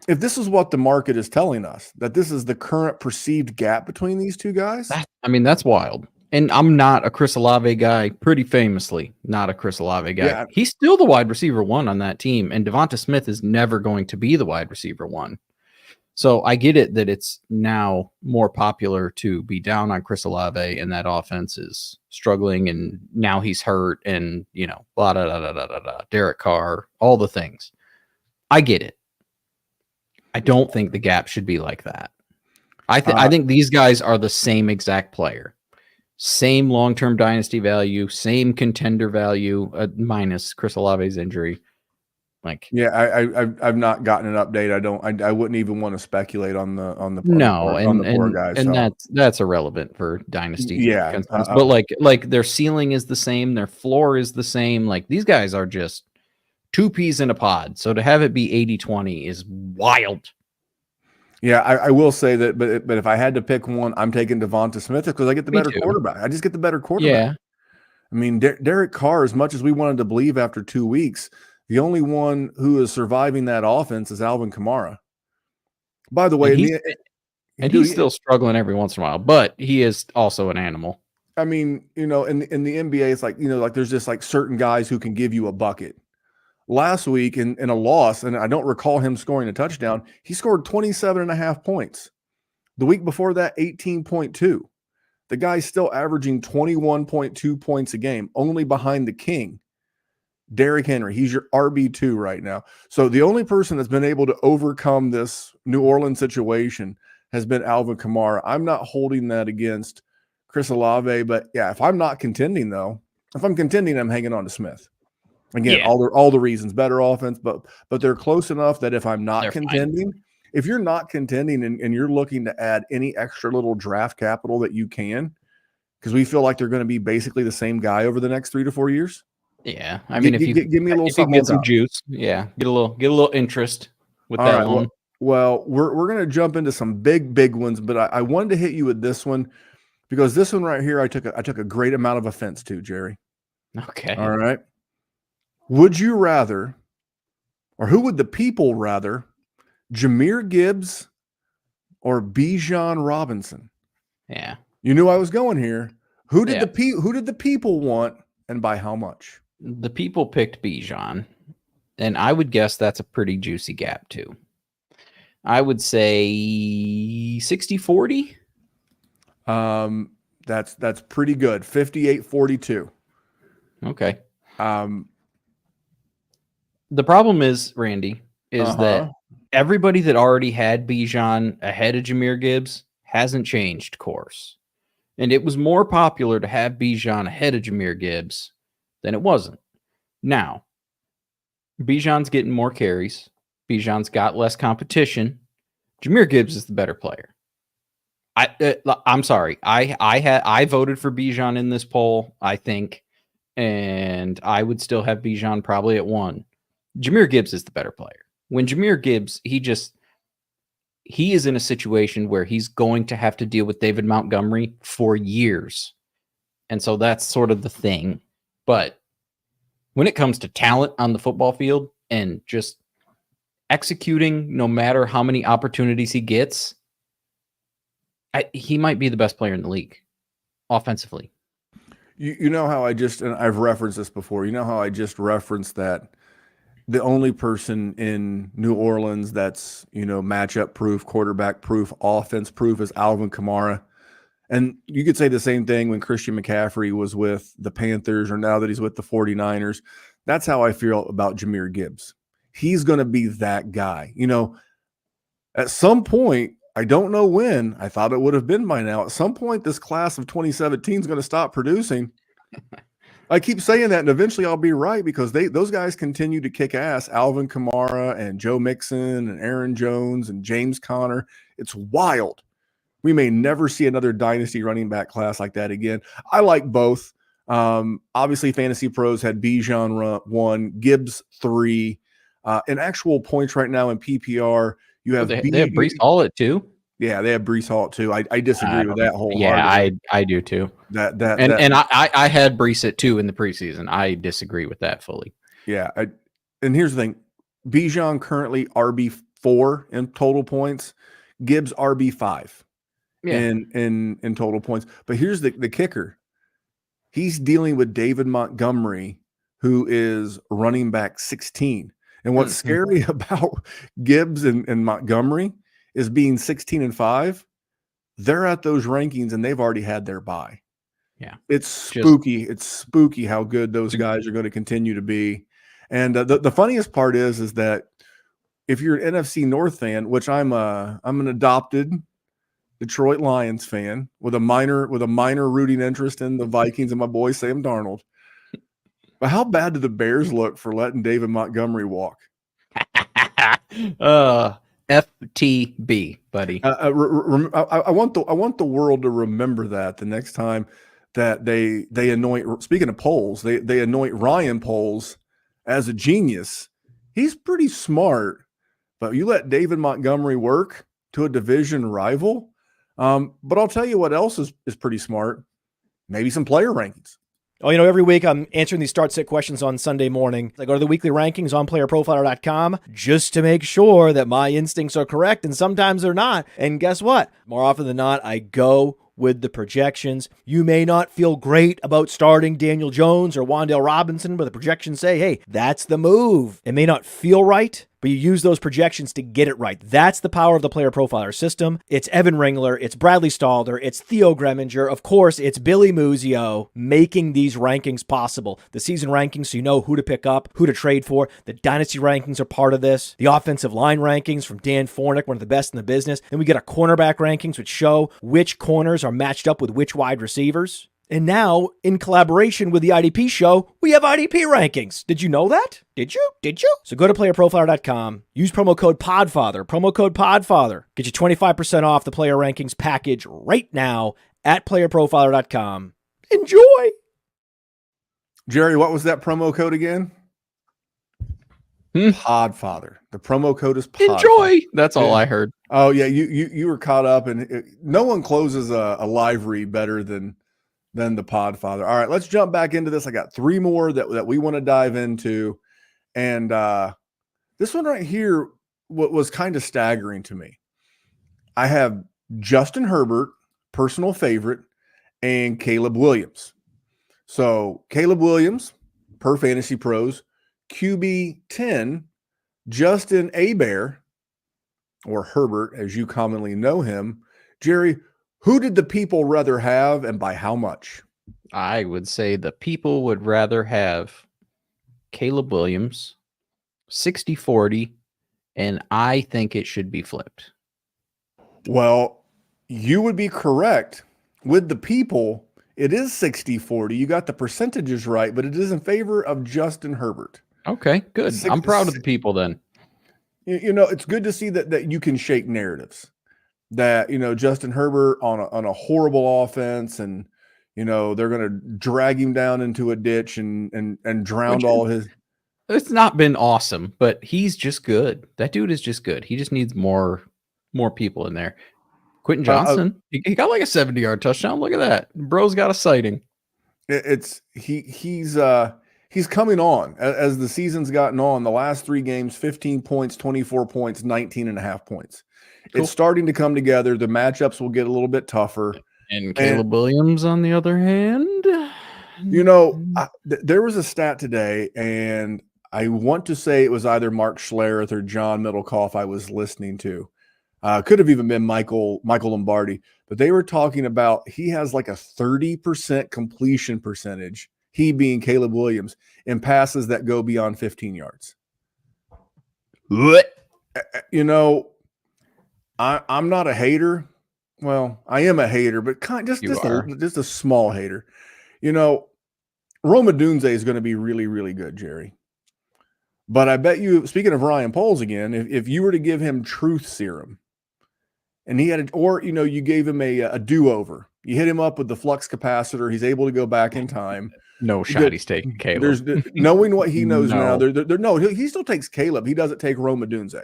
[SPEAKER 1] if this is what the market is telling us, that this is the current perceived gap between these two guys,
[SPEAKER 2] that's wild. And I'm not a Chris Olave guy, pretty famously not a Chris Olave guy. Yeah. He's still the wide receiver 1 on that team, and DeVonta Smith is never going to be the wide receiver 1. So I get it that it's now more popular to be down on Chris Olave, and that offense is struggling, and now he's hurt, and blah, da, da, da, da, da, da, Derek Carr, all the things. I get it. I don't think the gap should be like that. I think these guys are the same exact player. Same long-term dynasty value, same contender value, minus Chris Olave's injury. Like,
[SPEAKER 1] Yeah, I've not gotten an update. I wouldn't even want to speculate on the
[SPEAKER 2] no,
[SPEAKER 1] poor guy.
[SPEAKER 2] and
[SPEAKER 1] So
[SPEAKER 2] that's irrelevant for dynasty
[SPEAKER 1] yeah,
[SPEAKER 2] concerns. But like their ceiling is the same, their floor is the same. Like these guys are just two peas in a pod. So to have it be 80-20 is wild.
[SPEAKER 1] yeah, I will say that, but if I had to pick one, I'm taking DeVonta Smith because I get the
[SPEAKER 2] Me
[SPEAKER 1] better
[SPEAKER 2] too.
[SPEAKER 1] quarterback. I just get the better quarterback.
[SPEAKER 2] Yeah.
[SPEAKER 1] I mean, Derek Carr, as much as we wanted to believe after 2 weeks, the only one who is surviving that offense is Alvin Kamara. By the way,
[SPEAKER 2] he's still struggling every once in a while, but he is also an animal.
[SPEAKER 1] I mean, in the NBA, it's like, like there's just like certain guys who can give you a bucket. Last week in a loss, and I don't recall him scoring a touchdown, he scored 27.5 points. The week before that, 18.2. The guy's still averaging 21.2 points a game, only behind the king, Derrick Henry. He's your RB2 right now. So the only person that's been able to overcome this New Orleans situation has been Alvin Kamara. I'm not holding that against Chris Olave, but yeah, if I'm not contending though, if I'm contending, I'm hanging on to Smith. Again, all the reasons, better offense, but they're close enough that if I'm not contending, if you're not contending and you're looking to add any extra little draft capital that you can, because we feel like they're going to be basically the same guy over the next 3 to 4 years.
[SPEAKER 2] Yeah, I mean, if you
[SPEAKER 1] give me a little something,
[SPEAKER 2] get some juice, yeah, get a little interest with that
[SPEAKER 1] right,
[SPEAKER 2] one.
[SPEAKER 1] Well, we're going to jump into some big ones, but I wanted to hit you with this one because this one right here, I took a great amount of offense to, Jerry.
[SPEAKER 2] Okay.
[SPEAKER 1] All right. Would you rather, or who would the people rather, Jahmyr Gibbs or Bijan Robinson?
[SPEAKER 2] Yeah.
[SPEAKER 1] You knew I was going here. Who did the people want, and by how much?
[SPEAKER 2] The people picked Bijan, and I would guess that's a pretty juicy gap too. I would say 60-40.
[SPEAKER 1] That's pretty good. 58-42.
[SPEAKER 2] Okay. The problem is, Randy, that everybody that already had Bijan ahead of Jahmyr Gibbs hasn't changed course. And it was more popular to have Bijan ahead of Jahmyr Gibbs than it wasn't. Now, Bijan's getting more carries. Bijan's got less competition. Jahmyr Gibbs is the better player. I'm sorry. I voted for Bijan in this poll, I think, and I would still have Bijan probably at 1. Jahmyr Gibbs is the better player. When Jahmyr Gibbs, he is in a situation where he's going to have to deal with David Montgomery for years. And so that's sort of the thing. But when it comes to talent on the football field and just executing no matter how many opportunities he gets, he might be the best player in the league offensively.
[SPEAKER 1] You know how and I've referenced this before, you know how I just referenced that the only person in New Orleans that's, matchup proof, quarterback proof, offense proof is Alvin Kamara. And you could say the same thing when Christian McCaffrey was with the Panthers or now that he's with the 49ers. That's how I feel about Jahmyr Gibbs. He's going to be that guy. At some point, I don't know when, I thought it would have been by now. At some point, this class of 2017 is going to stop producing. I keep saying that, and eventually I'll be right because those guys continue to kick ass. Alvin Kamara and Joe Mixon and Aaron Jones and James Conner. It's wild. We may never see another dynasty running back class like that again. I like both. Obviously, Fantasy Pros had Bijan 1, Gibbs 3. In actual points right now in PPR, you have
[SPEAKER 2] they have Breece Hall at 2.
[SPEAKER 1] Yeah, they have Breece Hall too. I disagree with that wholeheartedly.
[SPEAKER 2] Yeah, I do too. I had Breece at 2 in the preseason. I disagree with that fully.
[SPEAKER 1] Yeah, and here's the thing: Bijan currently RB4 in total points, Gibbs RB5 in total points. But here's the kicker: he's dealing with David Montgomery, who is running back 16. And what's scary about Gibbs and Montgomery is being 16-5, they're at those rankings and they've already had their bye.
[SPEAKER 2] Yeah.
[SPEAKER 1] It's spooky. It's spooky how good those guys are going to continue to be. And the funniest part is that if you're an NFC North fan, which I'm an adopted Detroit Lions fan with a minor rooting interest in the Vikings and my boy Sam Darnold. But how bad do the Bears look for letting David Montgomery walk?
[SPEAKER 2] FTB, buddy.
[SPEAKER 1] I want the world to remember that the next time that they anoint. Speaking of polls, they anoint Ryan Poles as a genius. He's pretty smart, but you let David Montgomery work to a division rival. But I'll tell you what else is pretty smart. Maybe some player rankings.
[SPEAKER 4] Oh, every week I'm answering these start-sit questions on Sunday morning. I go to the weekly rankings on PlayerProfiler.com just to make sure that my instincts are correct, and sometimes they're not. And guess what? More often than not, I go with the projections. You may not feel great about starting Daniel Jones or Wan'Dale Robinson, but the projections say, hey, that's the move. It may not feel right, but you use those projections to get it right. That's the power of the Player Profiler system. It's Evan Ringler, it's Bradley Stalder, it's Theo Greminger, of course, it's Billy Muzio making these rankings possible. The season rankings, so you know who to pick up, who to trade for. The dynasty rankings are part of this. The offensive line rankings from Dan Fornick, one of the best in the business. Then we get our cornerback rankings, which show which corners are matched up with which wide receivers. And now, in collaboration with the IDP show, we have IDP rankings. Did you know that? Did you? So go to playerprofiler.com, use promo code PODFATHER. Get you 25% off the player rankings package right now at playerprofiler.com. Enjoy!
[SPEAKER 1] Jerry, what was that promo code again? Podfather. The promo code is Podfather.
[SPEAKER 2] Enjoy! That's all I heard.
[SPEAKER 1] Oh, yeah, you were caught up, and no one closes a live read better than the Podfather. All right, let's jump back into this. I got 3 more that we want to dive into. And this one right here was kind of staggering to me. I have Justin Herbert, personal favorite, and Caleb Williams. So Caleb Williams, per Fantasy Pros, QB 10, Justin Herbert, or Herbert, as you commonly know him. Jerry, who did the people rather have, and by how much?
[SPEAKER 2] I would say the people would rather have Caleb Williams, 60-40, and I think it should be flipped.
[SPEAKER 1] Well, you would be correct. With the people, it is 60-40. You got the percentages right, but it is in favor of Justin Herbert.
[SPEAKER 2] Okay, good. I'm proud of the people then.
[SPEAKER 1] It's good to see that you can shake narratives. That, Justin Herbert on a horrible offense, and, they're going to drag him down into a ditch and drown all his.
[SPEAKER 2] It's not been awesome, but he's just good. That dude is just good. He just needs more people in there. Quentin Johnson, he got like a 70-yard touchdown. Look at that. Bro's got a sighting.
[SPEAKER 1] He's coming on as the season's gotten on. The last 3 games, 15 points, 24 points, 19.5 points. Cool. It's starting to come together. The matchups will get a little bit tougher.
[SPEAKER 2] And Caleb Williams, on the other hand,
[SPEAKER 1] there was a stat today, and I want to say it was either Mark Schlereth or John Middlecoff I was listening to. Could have even been Michael Lombardi, but they were talking about he has like a 30% completion percentage, he being Caleb Williams, in passes that go beyond 15 yards.
[SPEAKER 2] What?
[SPEAKER 1] I'm not a hater. Well, I am a hater, but just a small hater. Rome Odunze is going to be really, really good, Jerry. But I bet you, speaking of Ryan Poles again, if you were to give him truth serum, and he had you gave him a do-over, you hit him up with the flux capacitor, he's able to go back in time.
[SPEAKER 2] No shot he's taking Caleb.
[SPEAKER 1] Knowing what he knows now, he still takes Caleb. He doesn't take Rome Odunze.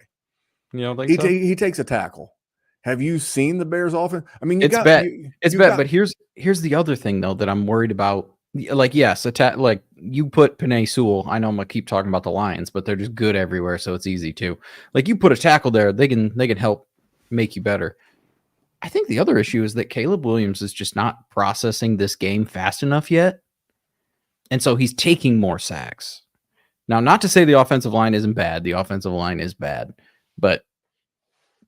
[SPEAKER 1] He takes a tackle. Have you seen the Bears offense? I mean,
[SPEAKER 2] it's bad. But here's the other thing though that I'm worried about. Like, yes, like you put Penei Sewell. I know I'm gonna keep talking about the Lions, but they're just good everywhere, so it's easy to. Like, you put a tackle there, they can help make you better. I think the other issue is that Caleb Williams is just not processing this game fast enough yet, and so he's taking more sacks. Now, not to say the offensive line isn't bad. The offensive line is bad, but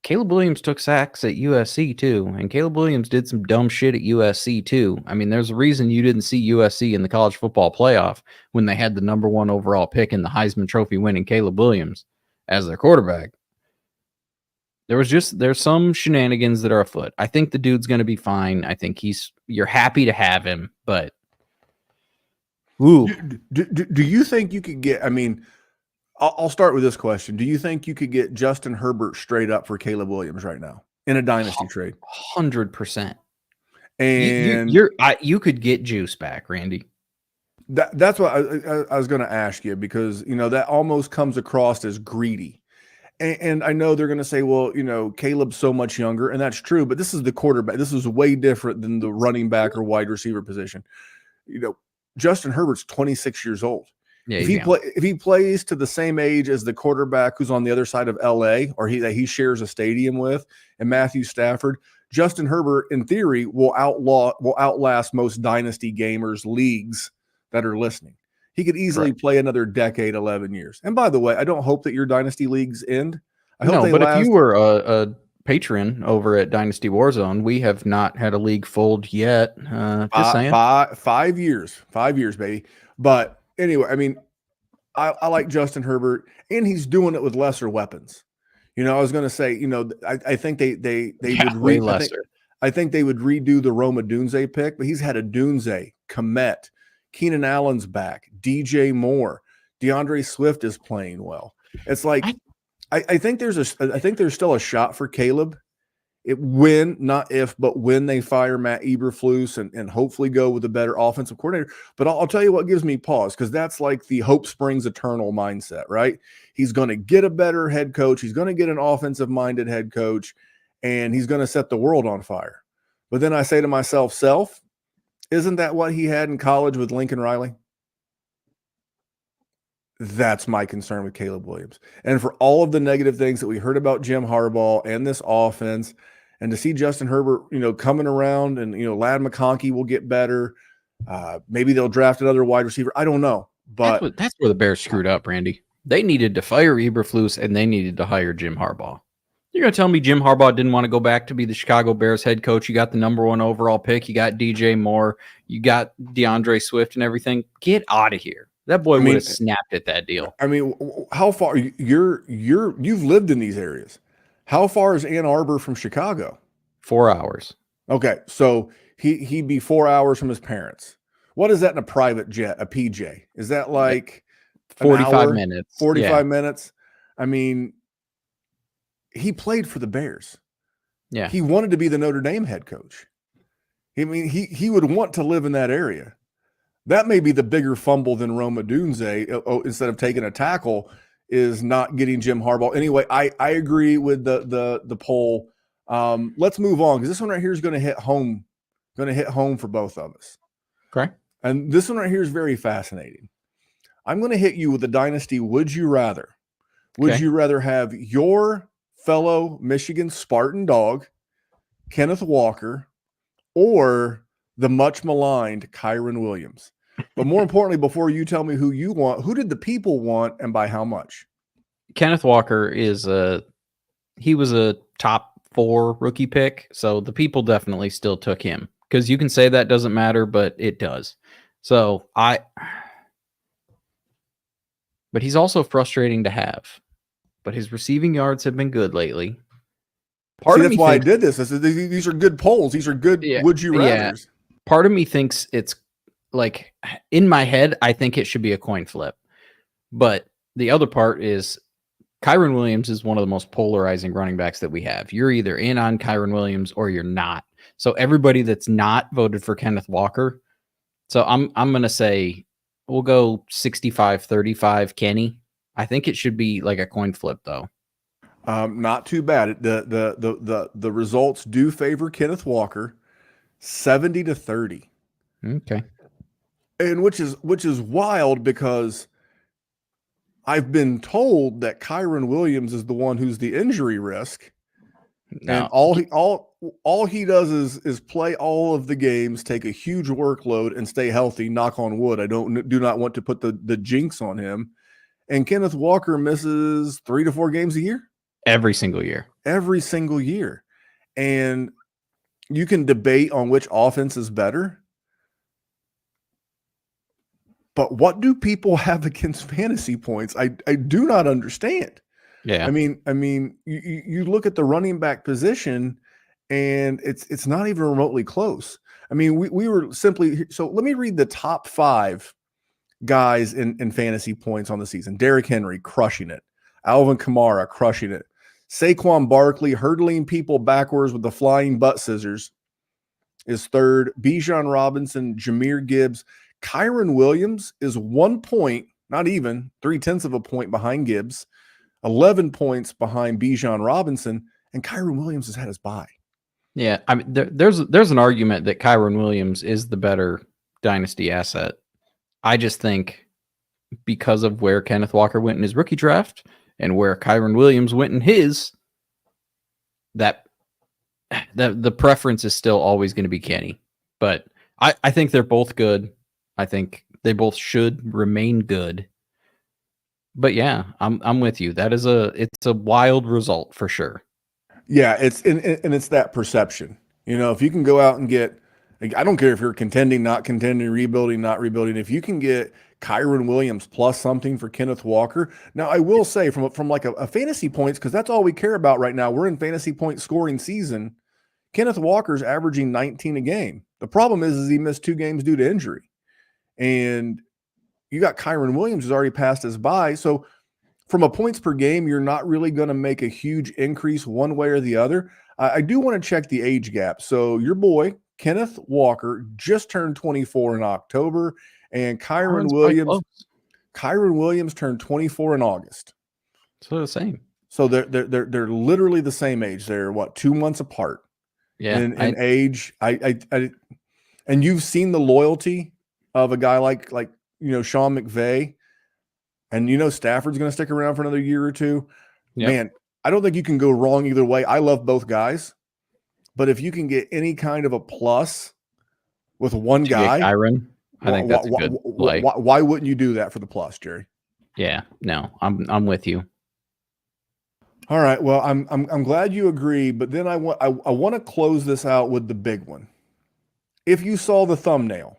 [SPEAKER 2] Caleb Williams took sacks at USC too, and Caleb Williams did some dumb shit at USC too. I mean, there's a reason you didn't see USC in the college football playoff when they had the number 1 overall pick in the Heisman Trophy winning Caleb Williams as their quarterback. There's some shenanigans that are afoot. I think the dude's going to be fine. I think you're happy to have him, but
[SPEAKER 1] do you think you could get, I mean, I'll start with this question. Do you think you could get Justin Herbert straight up for Caleb Williams right now in a dynasty trade?
[SPEAKER 2] 100%.
[SPEAKER 1] And
[SPEAKER 2] you could get juice back, Randy.
[SPEAKER 1] That's what I was going to ask you, because, that almost comes across as greedy. And I know they're going to say, well, Caleb's so much younger, and that's true, but this is the quarterback. This is way different than the running back or wide receiver position. Justin Herbert's 26 years old.
[SPEAKER 2] Yeah,
[SPEAKER 1] if he plays to the same age as the quarterback who's on the other side of LA, or that he shares a stadium with, and Matthew Stafford, Justin Herbert, in theory, will outlast most dynasty gamers leagues that are listening. He could easily play another decade, 11 years. And by the way, I don't hope that your dynasty leagues end.
[SPEAKER 2] If you were a patron over at Dynasty WarZone, we have not had a league fold yet. Just saying.
[SPEAKER 1] 5 years, baby. But anyway, I mean, I like Justin Herbert, and he's doing it with lesser weapons. I was going to say, I think they would
[SPEAKER 2] way lesser.
[SPEAKER 1] I think they would redo the Rome Odunze pick, but he's had Odunze, Komet, Keenan Allen's back, DJ Moore, DeAndre Swift is playing well. It's like I think there's still a shot for Caleb. Not if, but when they fire Matt Eberflus and hopefully go with a better offensive coordinator. But I'll tell you what gives me pause, because that's like the hope springs eternal mindset, right? He's going to get a better head coach. He's going to get an offensive-minded head coach, and he's going to set the world on fire. But then I say to myself, isn't that what he had in college with Lincoln Riley? That's my concern with Caleb Williams. And for all of the negative things that we heard about Jim Harbaugh and this offense, and to see Justin Herbert, coming around, and, Ladd McConkey will get better. Maybe they'll draft another wide receiver. I don't know. But
[SPEAKER 2] that's where the Bears screwed up, Randy. They needed to fire Eberflus, and they needed to hire Jim Harbaugh. You're going to tell me Jim Harbaugh didn't want to go back to be the Chicago Bears head coach? You got the number 1 overall pick. You got DJ Moore. You got DeAndre Swift and everything. Get out of here. That boy would have snapped at that deal.
[SPEAKER 1] I mean, how far you've lived in these areas? How far is Ann Arbor from Chicago?
[SPEAKER 2] 4 hours.
[SPEAKER 1] Okay, so he'd be 4 hours from his parents. What is that in a private jet, a PJ? Is that like
[SPEAKER 2] 45 minutes?
[SPEAKER 1] 45 minutes. I mean, he played for the Bears.
[SPEAKER 2] Yeah.
[SPEAKER 1] He wanted to be the Notre Dame head coach. I mean, he would want to live in that area. That may be the bigger fumble than Rome Odunze, instead of taking a tackle, is not getting Jim Harbaugh. Anyway, I agree with the poll. Let's move on, because this one right here is going to hit home for both of us.
[SPEAKER 2] Okay.
[SPEAKER 1] And this one right here is very fascinating. I'm going to hit you with the dynasty. Would you rather? Would you rather have your fellow Michigan Spartan dog, Kenneth Walker, or the much maligned Kyren Williams? But more importantly, before you tell me who you want, who did the people want, and by how much?
[SPEAKER 2] Kenneth Walker he was a top 4 rookie pick, so the people definitely still took him, because you can say that doesn't matter, but it does. So but he's also frustrating to have. But his receiving yards have been good lately.
[SPEAKER 1] That's why I did this. These are good polls. These are good would you rathers.
[SPEAKER 2] Part of me thinks it's like, in my head, I think it should be a coin flip. But the other part is Kyren Williams is one of the most polarizing running backs that we have. You're either in on Kyren Williams or you're not. So everybody that's not voted for Kenneth Walker. So I'm going to say we'll go 65-35 Kenny. I think it should be like a coin flip, though.
[SPEAKER 1] Not too bad. The results do favor Kenneth Walker, 70-30.
[SPEAKER 2] Okay.
[SPEAKER 1] And which is wild, because I've been told that Kyren Williams is the one who's the injury risk. No. And all he does is play all of the games, take a huge workload, and stay healthy. Knock on wood. I do not want to put the jinx on him. And Kenneth Walker misses 3 to 4 games a year.
[SPEAKER 2] Every single year.
[SPEAKER 1] And you can debate on which offense is better. But what do people have against fantasy points? I do not understand.
[SPEAKER 2] Yeah.
[SPEAKER 1] I mean, you look at the running back position, and it's not even remotely close. I mean, we were simply, so let me read the top 5 guys in fantasy points on the season. Derrick Henry crushing it. Alvin Kamara crushing it. Saquon Barkley hurdling people backwards with the flying butt scissors is third. Bijan Robinson, Jahmyr Gibbs. Kyren Williams is 1 point, not even 0.3 of a point behind Gibbs, 11 points behind Bijan Robinson, and Kyren Williams has had his bye.
[SPEAKER 2] Yeah, I mean, there's an argument that Kyren Williams is the better dynasty asset. I just think because of where Kenneth Walker went in his rookie draft and where Kyren Williams went in his, that the preference is still always going to be Kenny. But I think they're both good. I think they both should remain good. But yeah, I'm with you. It's a wild result for sure.
[SPEAKER 1] Yeah, it's that perception. You know, if you can go out and get, I don't care if you're contending, not contending, rebuilding, not rebuilding. If you can get Kyren Williams plus something for Kenneth Walker. Now, I will say from like a fantasy points, because that's all we care about right now. We're in fantasy point scoring season. Kenneth Walker's averaging 19 a game. The problem is he missed 2 games due to injury. And you got Kyren Williams who's already passed his bye. So from a points per game, you're not really going to make a huge increase one way or the other. I do want to check the age gap. So your boy, Kenneth Walker, just turned 24 in October, and Kyren Williams turned 24 in August.
[SPEAKER 2] So the same.
[SPEAKER 1] So they're literally the same age. They're 2 months apart.
[SPEAKER 2] Yeah,
[SPEAKER 1] in age. And you've seen the loyalty of a guy like Sean McVay, and Stafford's going to stick around for another year or two. Yep. Man, I don't think you can go wrong either way. I love both guys, but if you can get any kind of a plus with one guy,
[SPEAKER 2] Kyren, I think that's a good play.
[SPEAKER 1] Why wouldn't you do that for the plus, Jerry?
[SPEAKER 2] Yeah, no, I'm with you.
[SPEAKER 1] All right. Well, I'm glad you agree, but then I want to close this out with the big one. If you saw the thumbnail,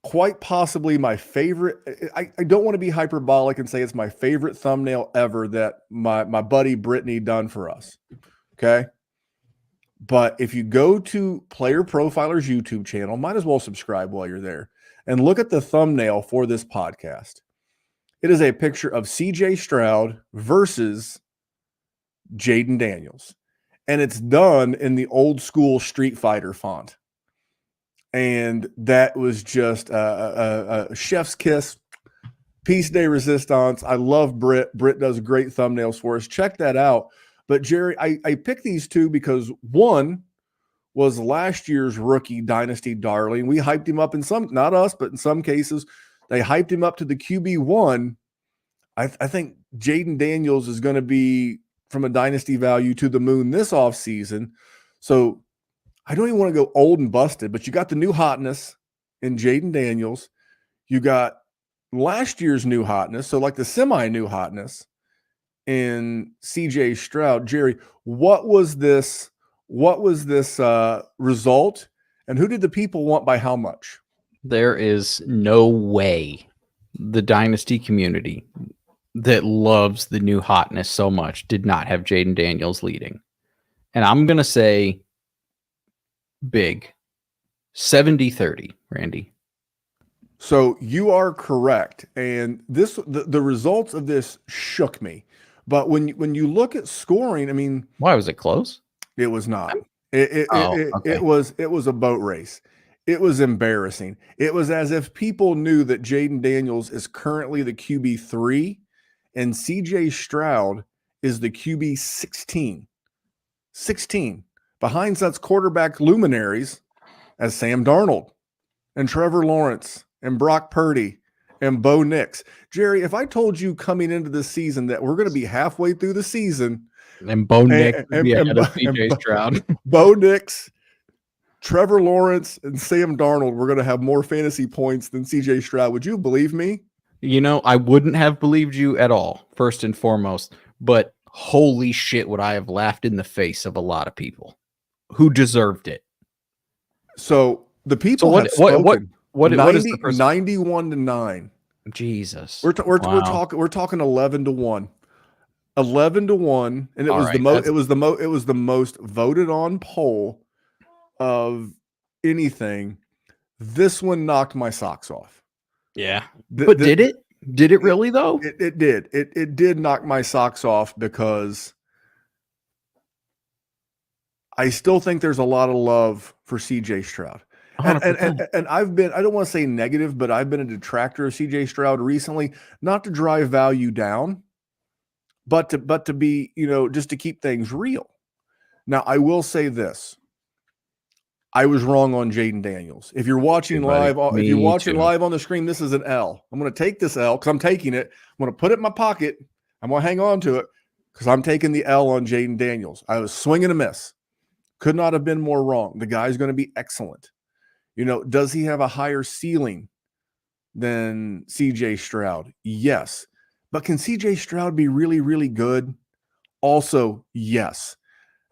[SPEAKER 1] quite possibly my favorite. I don't want to be hyperbolic and say it's my favorite thumbnail ever that my buddy Brittany done for us. Okay. But if you go to Player Profiler's YouTube channel, might as well subscribe while you're there and look at the thumbnail for this podcast. It is a picture of CJ Stroud versus Jayden Daniels. And it's done in the old school Street Fighter font. And that was just a chef's kiss. Peace de resistance. I love Britt. Britt does great thumbnails for us. Check that out. But Jerry, I picked these two because one was last year's rookie Dynasty darling. We hyped him up in some, not us, but in some cases, they hyped him up to the QB1. I think Jayden Daniels is going to be from a dynasty value to the moon this offseason. So I don't even want to go old and busted, but you got the new hotness in Jayden Daniels. You got last year's new hotness, so like the semi-new hotness in CJ Stroud. Jerry, what was this result, and who did the people want by how much?
[SPEAKER 2] There is no way the dynasty community that loves the new hotness so much did not have Jayden Daniels leading. And I'm going to say big 70-30, Randy.
[SPEAKER 1] So you are correct. And the results of this shook me. But when you look at scoring, I mean,
[SPEAKER 2] why was it close?
[SPEAKER 1] It was not. It was a boat race. It was embarrassing. It was as if people knew that Jayden Daniels is currently the QB3 and CJ Stroud is the QB 16. 16. Behind such quarterback luminaries as Sam Darnold and Trevor Lawrence and Brock Purdy and Bo Nix. Jerry, if I told you coming into this season that we're going to be halfway through the season
[SPEAKER 2] and Bo Nix CJ Stroud,
[SPEAKER 1] Bo Nix, Trevor Lawrence, and Sam Darnold were going to have more fantasy points than CJ Stroud, would you believe me?
[SPEAKER 2] You know, I wouldn't have believed you at all, first and foremost, but holy shit, would I have laughed in the face of a lot of people who deserved it.
[SPEAKER 1] So the people
[SPEAKER 2] what is the
[SPEAKER 1] 91-9.
[SPEAKER 2] Jesus.
[SPEAKER 1] We're talking 11-1. 11-1, and it was the most voted on poll of anything. This one knocked my socks off.
[SPEAKER 2] Yeah. But did it? Did it really though?
[SPEAKER 1] It did. It did knock my socks off because I still think there's a lot of love for CJ Stroud. And I've been, I don't want to say negative, but I've been a detractor of CJ Stroud recently, not to drive value down, but to be, just to keep things real. Now, I will say this. I was wrong on Jayden Daniels. If you're watching live, live on the screen, this is an L. I'm going to take this L because I'm taking it. I'm going to put it in my pocket. I'm going to hang on to it because I'm taking the L on Jayden Daniels. I was swing and a miss. Could not have been more wrong. The guy's going to be excellent. Does he have a higher ceiling than CJ Stroud? Yes. But can CJ Stroud be really, really good? Also, yes.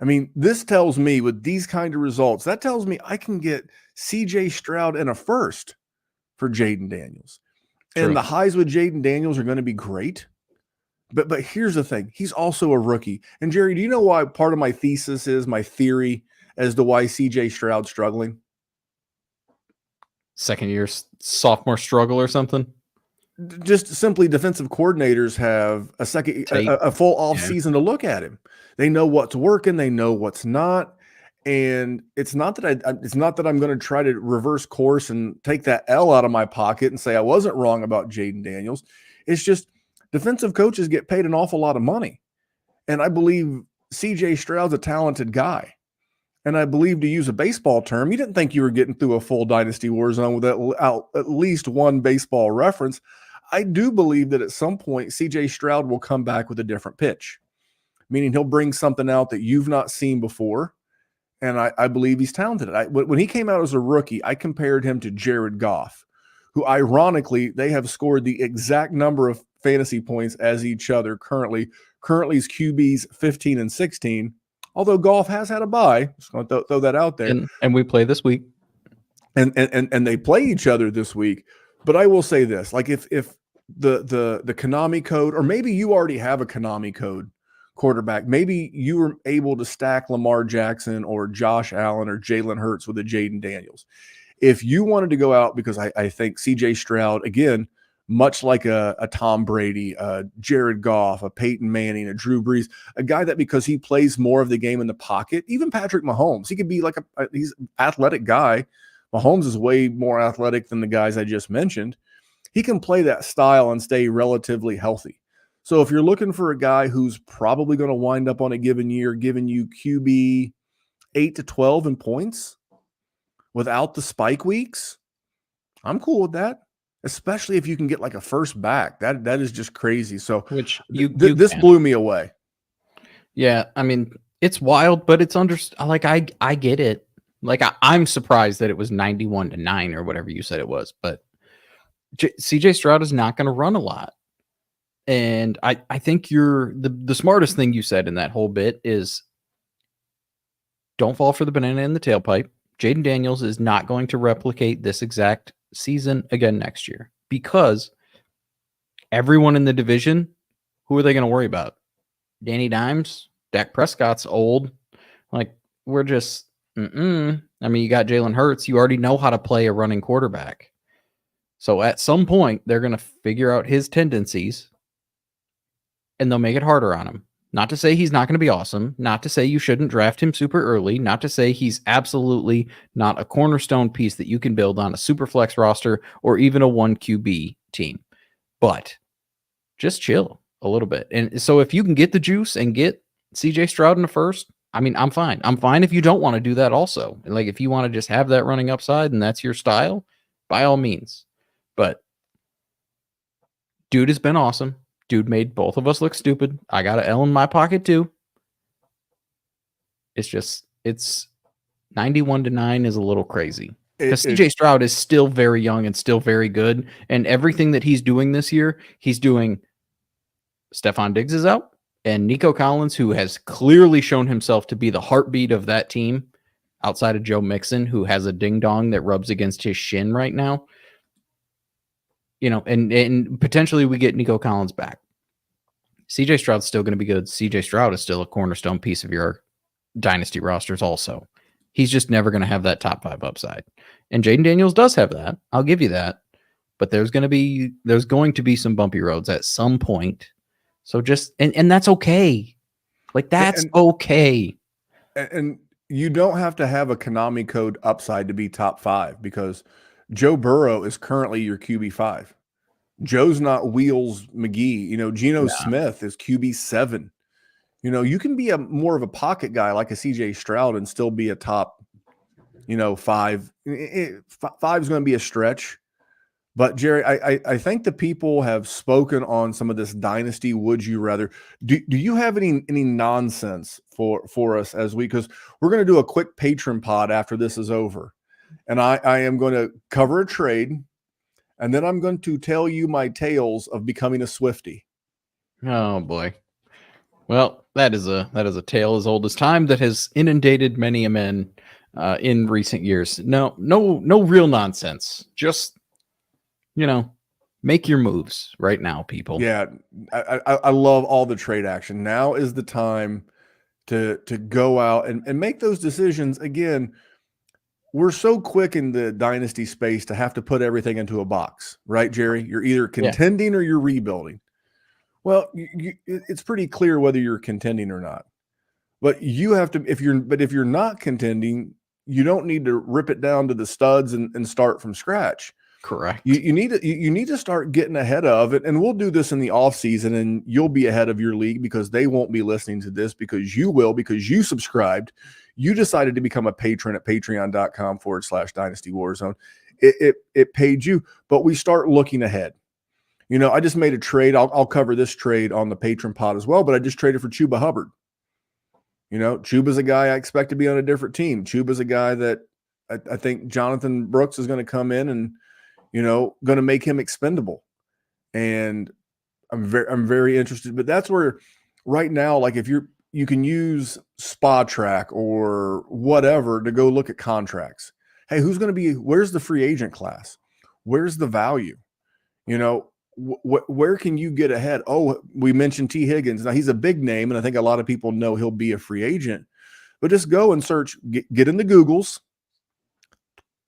[SPEAKER 1] I mean, this tells me with these kind of results, that tells me I can get CJ Stroud in a first for Jayden Daniels. True. And the highs with Jayden Daniels are going to be great. But here's the thing. He's also a rookie. And Jerry, do you know why part of my thesis is my theory as to why CJ Stroud's struggling?
[SPEAKER 2] Second year sophomore struggle or something?
[SPEAKER 1] Just simply defensive coordinators have a full off season to look at him. They know what's working. They know what's not. And it's not that I'm going to try to reverse course and take that L out of my pocket and say I wasn't wrong about Jayden Daniels. It's just defensive coaches get paid an awful lot of money. And I believe CJ Stroud's a talented guy. And I believe, to use a baseball term, you didn't think you were getting through a full Dynasty WarZone without at least one baseball reference. I do believe that at some point, CJ Stroud will come back with a different pitch, meaning he'll bring something out that you've not seen before. And I believe he's talented. When he came out as a rookie, I compared him to Jared Goff, who ironically, they have scored the exact number of fantasy points as each other currently. Currently's QBs 15 and 16. Although Goff has had a bye, just going to throw that out there.
[SPEAKER 2] And we play this week.
[SPEAKER 1] And they play each other this week. But I will say this, like if the Konami code, or maybe you already have a Konami code quarterback, maybe you were able to stack Lamar Jackson or Josh Allen or Jalen Hurts with a Jayden Daniels. If you wanted to go out, because I think CJ Stroud, again, much like a Tom Brady, a Jared Goff, a Peyton Manning, a Drew Brees, a guy that because he plays more of the game in the pocket, even Patrick Mahomes, he could be like he's an athletic guy. Mahomes is way more athletic than the guys I just mentioned. He can play that style and stay relatively healthy. So if you're looking for a guy who's probably going to wind up on a given year giving you QB 8 to 12 in points without the spike weeks, I'm cool with that. Especially if you can get like a first back. That is just crazy. So this blew me away.
[SPEAKER 2] Yeah, I mean, it's wild, but it's like I get it. Like I'm surprised that it was 91-9 or whatever you said it was, but CJ Stroud is not going to run a lot. And I think the smartest thing you said in that whole bit is don't fall for the banana in the tailpipe. Jayden Daniels is not going to replicate this exact season again next year because everyone in the division, who are they going to worry about? Danny Dimes, Dak Prescott's old. Like we're just, I mean, you got Jalen Hurts. You already know how to play a running quarterback. So at some point, they're going to figure out his tendencies and they'll make it harder on him. Not to say he's not going to be awesome. Not to say you shouldn't draft him super early. Not to say he's absolutely not a cornerstone piece that you can build on a super flex roster or even a 1 QB team. But just chill a little bit. And so if you can get the juice and get CJ Stroud in the first, I mean, I'm fine. I'm fine if you don't want to do that also. Like if you want to just have that running upside and that's your style, by all means. But dude has been awesome. Dude made both of us look stupid. I got an L in my pocket too. It's 91-9 is a little crazy. Because CJ Stroud is still very young and still very good. And everything that he's doing this year, he's doing. Stephon Diggs is out. And Nico Collins, who has clearly shown himself to be the heartbeat of that team, outside of Joe Mixon, who has a ding-dong that rubs against his shin right now. You know, and potentially we get Nico Collins back. CJ Stroud's still going to be good. CJ Stroud is still a cornerstone piece of your dynasty rosters also. He's just never going to have that top 5 upside. And Jayden Daniels does have that. I'll give you that. but there's going to be some bumpy roads at some point. So just and that's okay. Like that's okay.
[SPEAKER 1] And you don't have to have a Konami code upside to be top 5 because Joe Burrow is currently your QB5. Joe's not Wheels McGee. Geno Smith is QB7. You can be more of a pocket guy like a CJ Stroud and still be a top, 5. 5 is going to be a stretch. But Jerry, I think the people have spoken on some of this dynasty. Would you rather? Do you have any nonsense for us because we're going to do a quick patron pod after this is over, and I am going to cover a trade, and then I'm going to tell you my tales of becoming a Swiftie.
[SPEAKER 2] Oh boy. Well, that is a tale as old as time that has inundated many a man in recent years. No real nonsense. Just make your moves right now, people.
[SPEAKER 1] Yeah, I love all the trade action. Now is the time to go out and make those decisions. Again, we're so quick in the dynasty space to have to put everything into a box, right, Jerry? You're either contending or you're rebuilding. Well, it's pretty clear whether you're contending or not. But you have to, if you're not contending, you don't need to rip it down to the studs and start from scratch.
[SPEAKER 2] Correct.
[SPEAKER 1] You need to start getting ahead of it, and we'll do this in the off season, and you'll be ahead of your league because they won't be listening to this because you subscribed. You decided to become a patron at patreon.com/Dynasty WarZone. It paid you, but we start looking ahead. I just made a trade. I'll cover this trade on the patron pod as well, but I just traded for Chuba Hubbard. Chuba's a guy I expect to be on a different team. Chuba's a guy that I think Jonathan Brooks is going to come in and going to make him expendable. And I'm very interested, but that's where right now, like if you can use Spa Track or whatever to go look at contracts. Hey, where's the free agent class? Where's the value? Where can you get ahead? Oh, we mentioned T. Higgins. Now he's a big name, and I think a lot of people know he'll be a free agent, but just go and search, get in the Googles,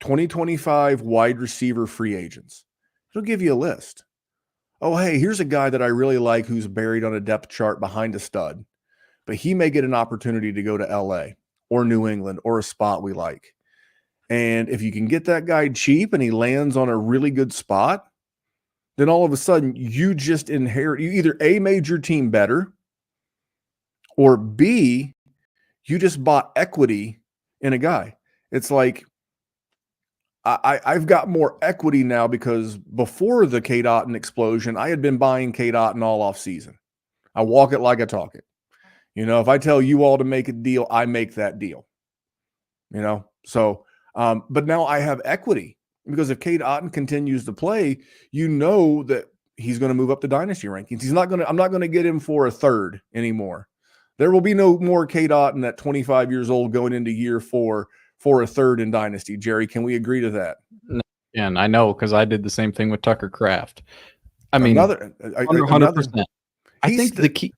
[SPEAKER 1] 2025 wide receiver free agents. It'll give you a list. Oh, hey, here's a guy that I really like who's buried on a depth chart behind a stud, but he may get an opportunity to go to LA or New England or a spot we like. And if you can get that guy cheap and he lands on a really good spot, then all of a sudden you just you either A, made your team better, or B, you just bought equity in a guy. It's like, I've got more equity now because before the Cade Otton explosion, I had been buying Cade Otton all off season. I walk it like I talk it. If I tell you all to make a deal, I make that deal. So, but now I have equity because if Cade Otton continues to play, that he's going to move up the dynasty rankings. I'm not going to get him for a third anymore. There will be no more Cade Otton at 25 years old going into year 4 for a third in dynasty. Jerry, can we agree to that?
[SPEAKER 2] And I know because I did the same thing with Tucker Kraft. I mean, 100%. I think the key.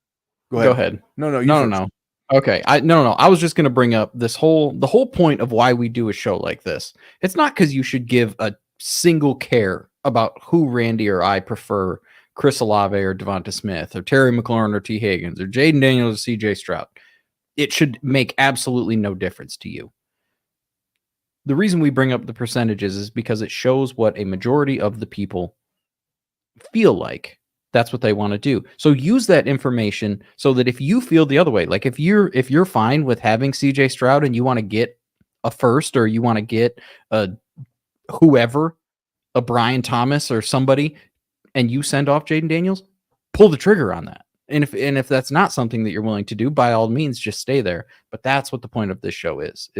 [SPEAKER 2] Go ahead. No. Okay. I was just going to bring up the whole point of why we do a show like this. It's not because you should give a single care about who Randy or I prefer, Chris Olave or DeVonta Smith or Terry McLaurin or T. Higgins or Jayden Daniels or CJ Stroud. It should make absolutely no difference to you. The reason we bring up the percentages is because it shows what a majority of the people feel like. That's what they want to do. So use that information so that if you feel the other way, like if you're fine with having CJ Stroud and you want to get a first or you want to get a Brian Thomas or somebody, and you send off Jayden Daniels, pull the trigger on that. And if that's not something that you're willing to do, by all means, just stay there. But that's what the point of this show is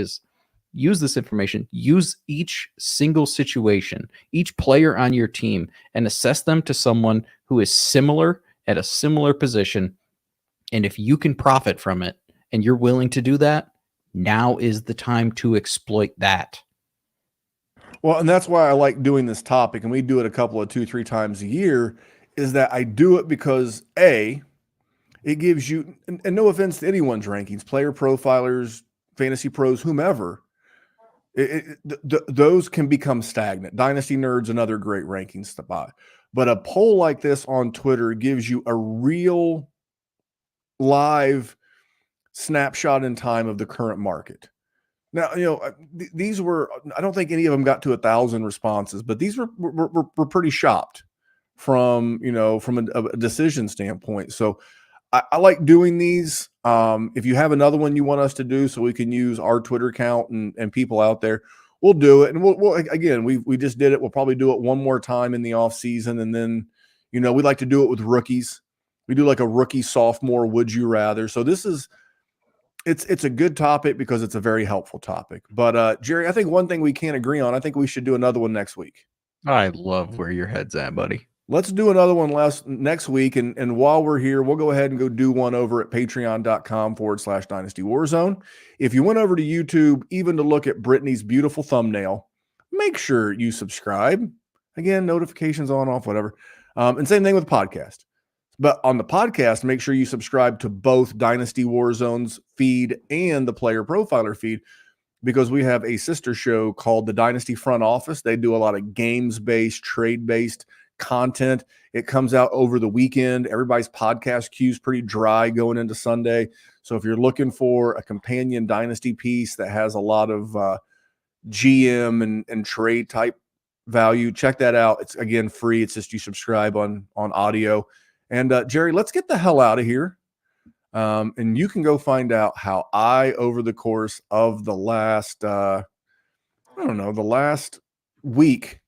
[SPEAKER 2] use this information, use each single situation, each player on your team, and assess them to someone who is similar at a similar position. And if you can profit from it and you're willing to do that, now is the time to exploit that.
[SPEAKER 1] Well, and that's why I like doing this topic, and we do it a couple of 2-3 times a year, is that I do it because A, it gives you, and no offense to anyone's rankings, player profilers, fantasy pros, whomever, those can become stagnant. Dynasty Nerd's another great rankings to buy. But a poll like this on Twitter gives you a real live snapshot in time of the current market. Now, these were, I don't think any of them got to 1,000 responses, but these were pretty shopped from a decision standpoint. So I like doing these. If you have another one you want us to do so we can use our Twitter account and people out there, we'll do it. And we'll again, we just did it. We'll probably do it one more time in the off season. And then, we like to do it with rookies. We do like a rookie sophomore would you rather. So it's a good topic because it's a very helpful topic. But Jerry, I think one thing we can't agree on, I think we should do another one next week.
[SPEAKER 2] I love where your head's at, buddy.
[SPEAKER 1] Let's do another one next week. And while we're here, we'll go ahead and go do one over at patreon.com/Dynasty Warzone. If you went over to YouTube, even to look at Brittany's beautiful thumbnail, make sure you subscribe. Again, notifications on, off, whatever. And same thing with the podcast. But on the podcast, make sure you subscribe to both Dynasty Warzone's feed and the Player Profiler feed, because we have a sister show called the Dynasty Front Office. They do a lot of games-based, trade-based content. It comes out over the weekend. Everybody's podcast queue's pretty dry going into Sunday. So if you're looking for a companion Dynasty piece that has a lot of GM and trade type value, check that out. It's, again, free. It's just you subscribe on audio. And Jerry, let's get the hell out of here. And you can go find out how I, over the course of the last, the last week,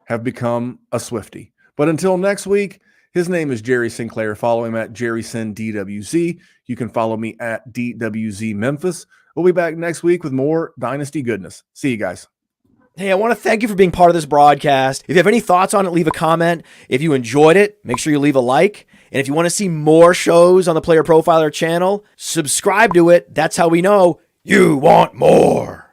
[SPEAKER 1] have become a Swiftie. But until next week, his name is Jerry Sinclair. Follow him at JerrySinDWZ. You can follow me at DWZ Memphis. We'll be back next week with more Dynasty goodness. See you guys.
[SPEAKER 4] Hey, I want to thank you for being part of this broadcast. If you have any thoughts on it, leave a comment. If you enjoyed it, make sure you leave a like. And if you want to see more shows on the Player Profiler channel, subscribe to it. That's how we know you want more.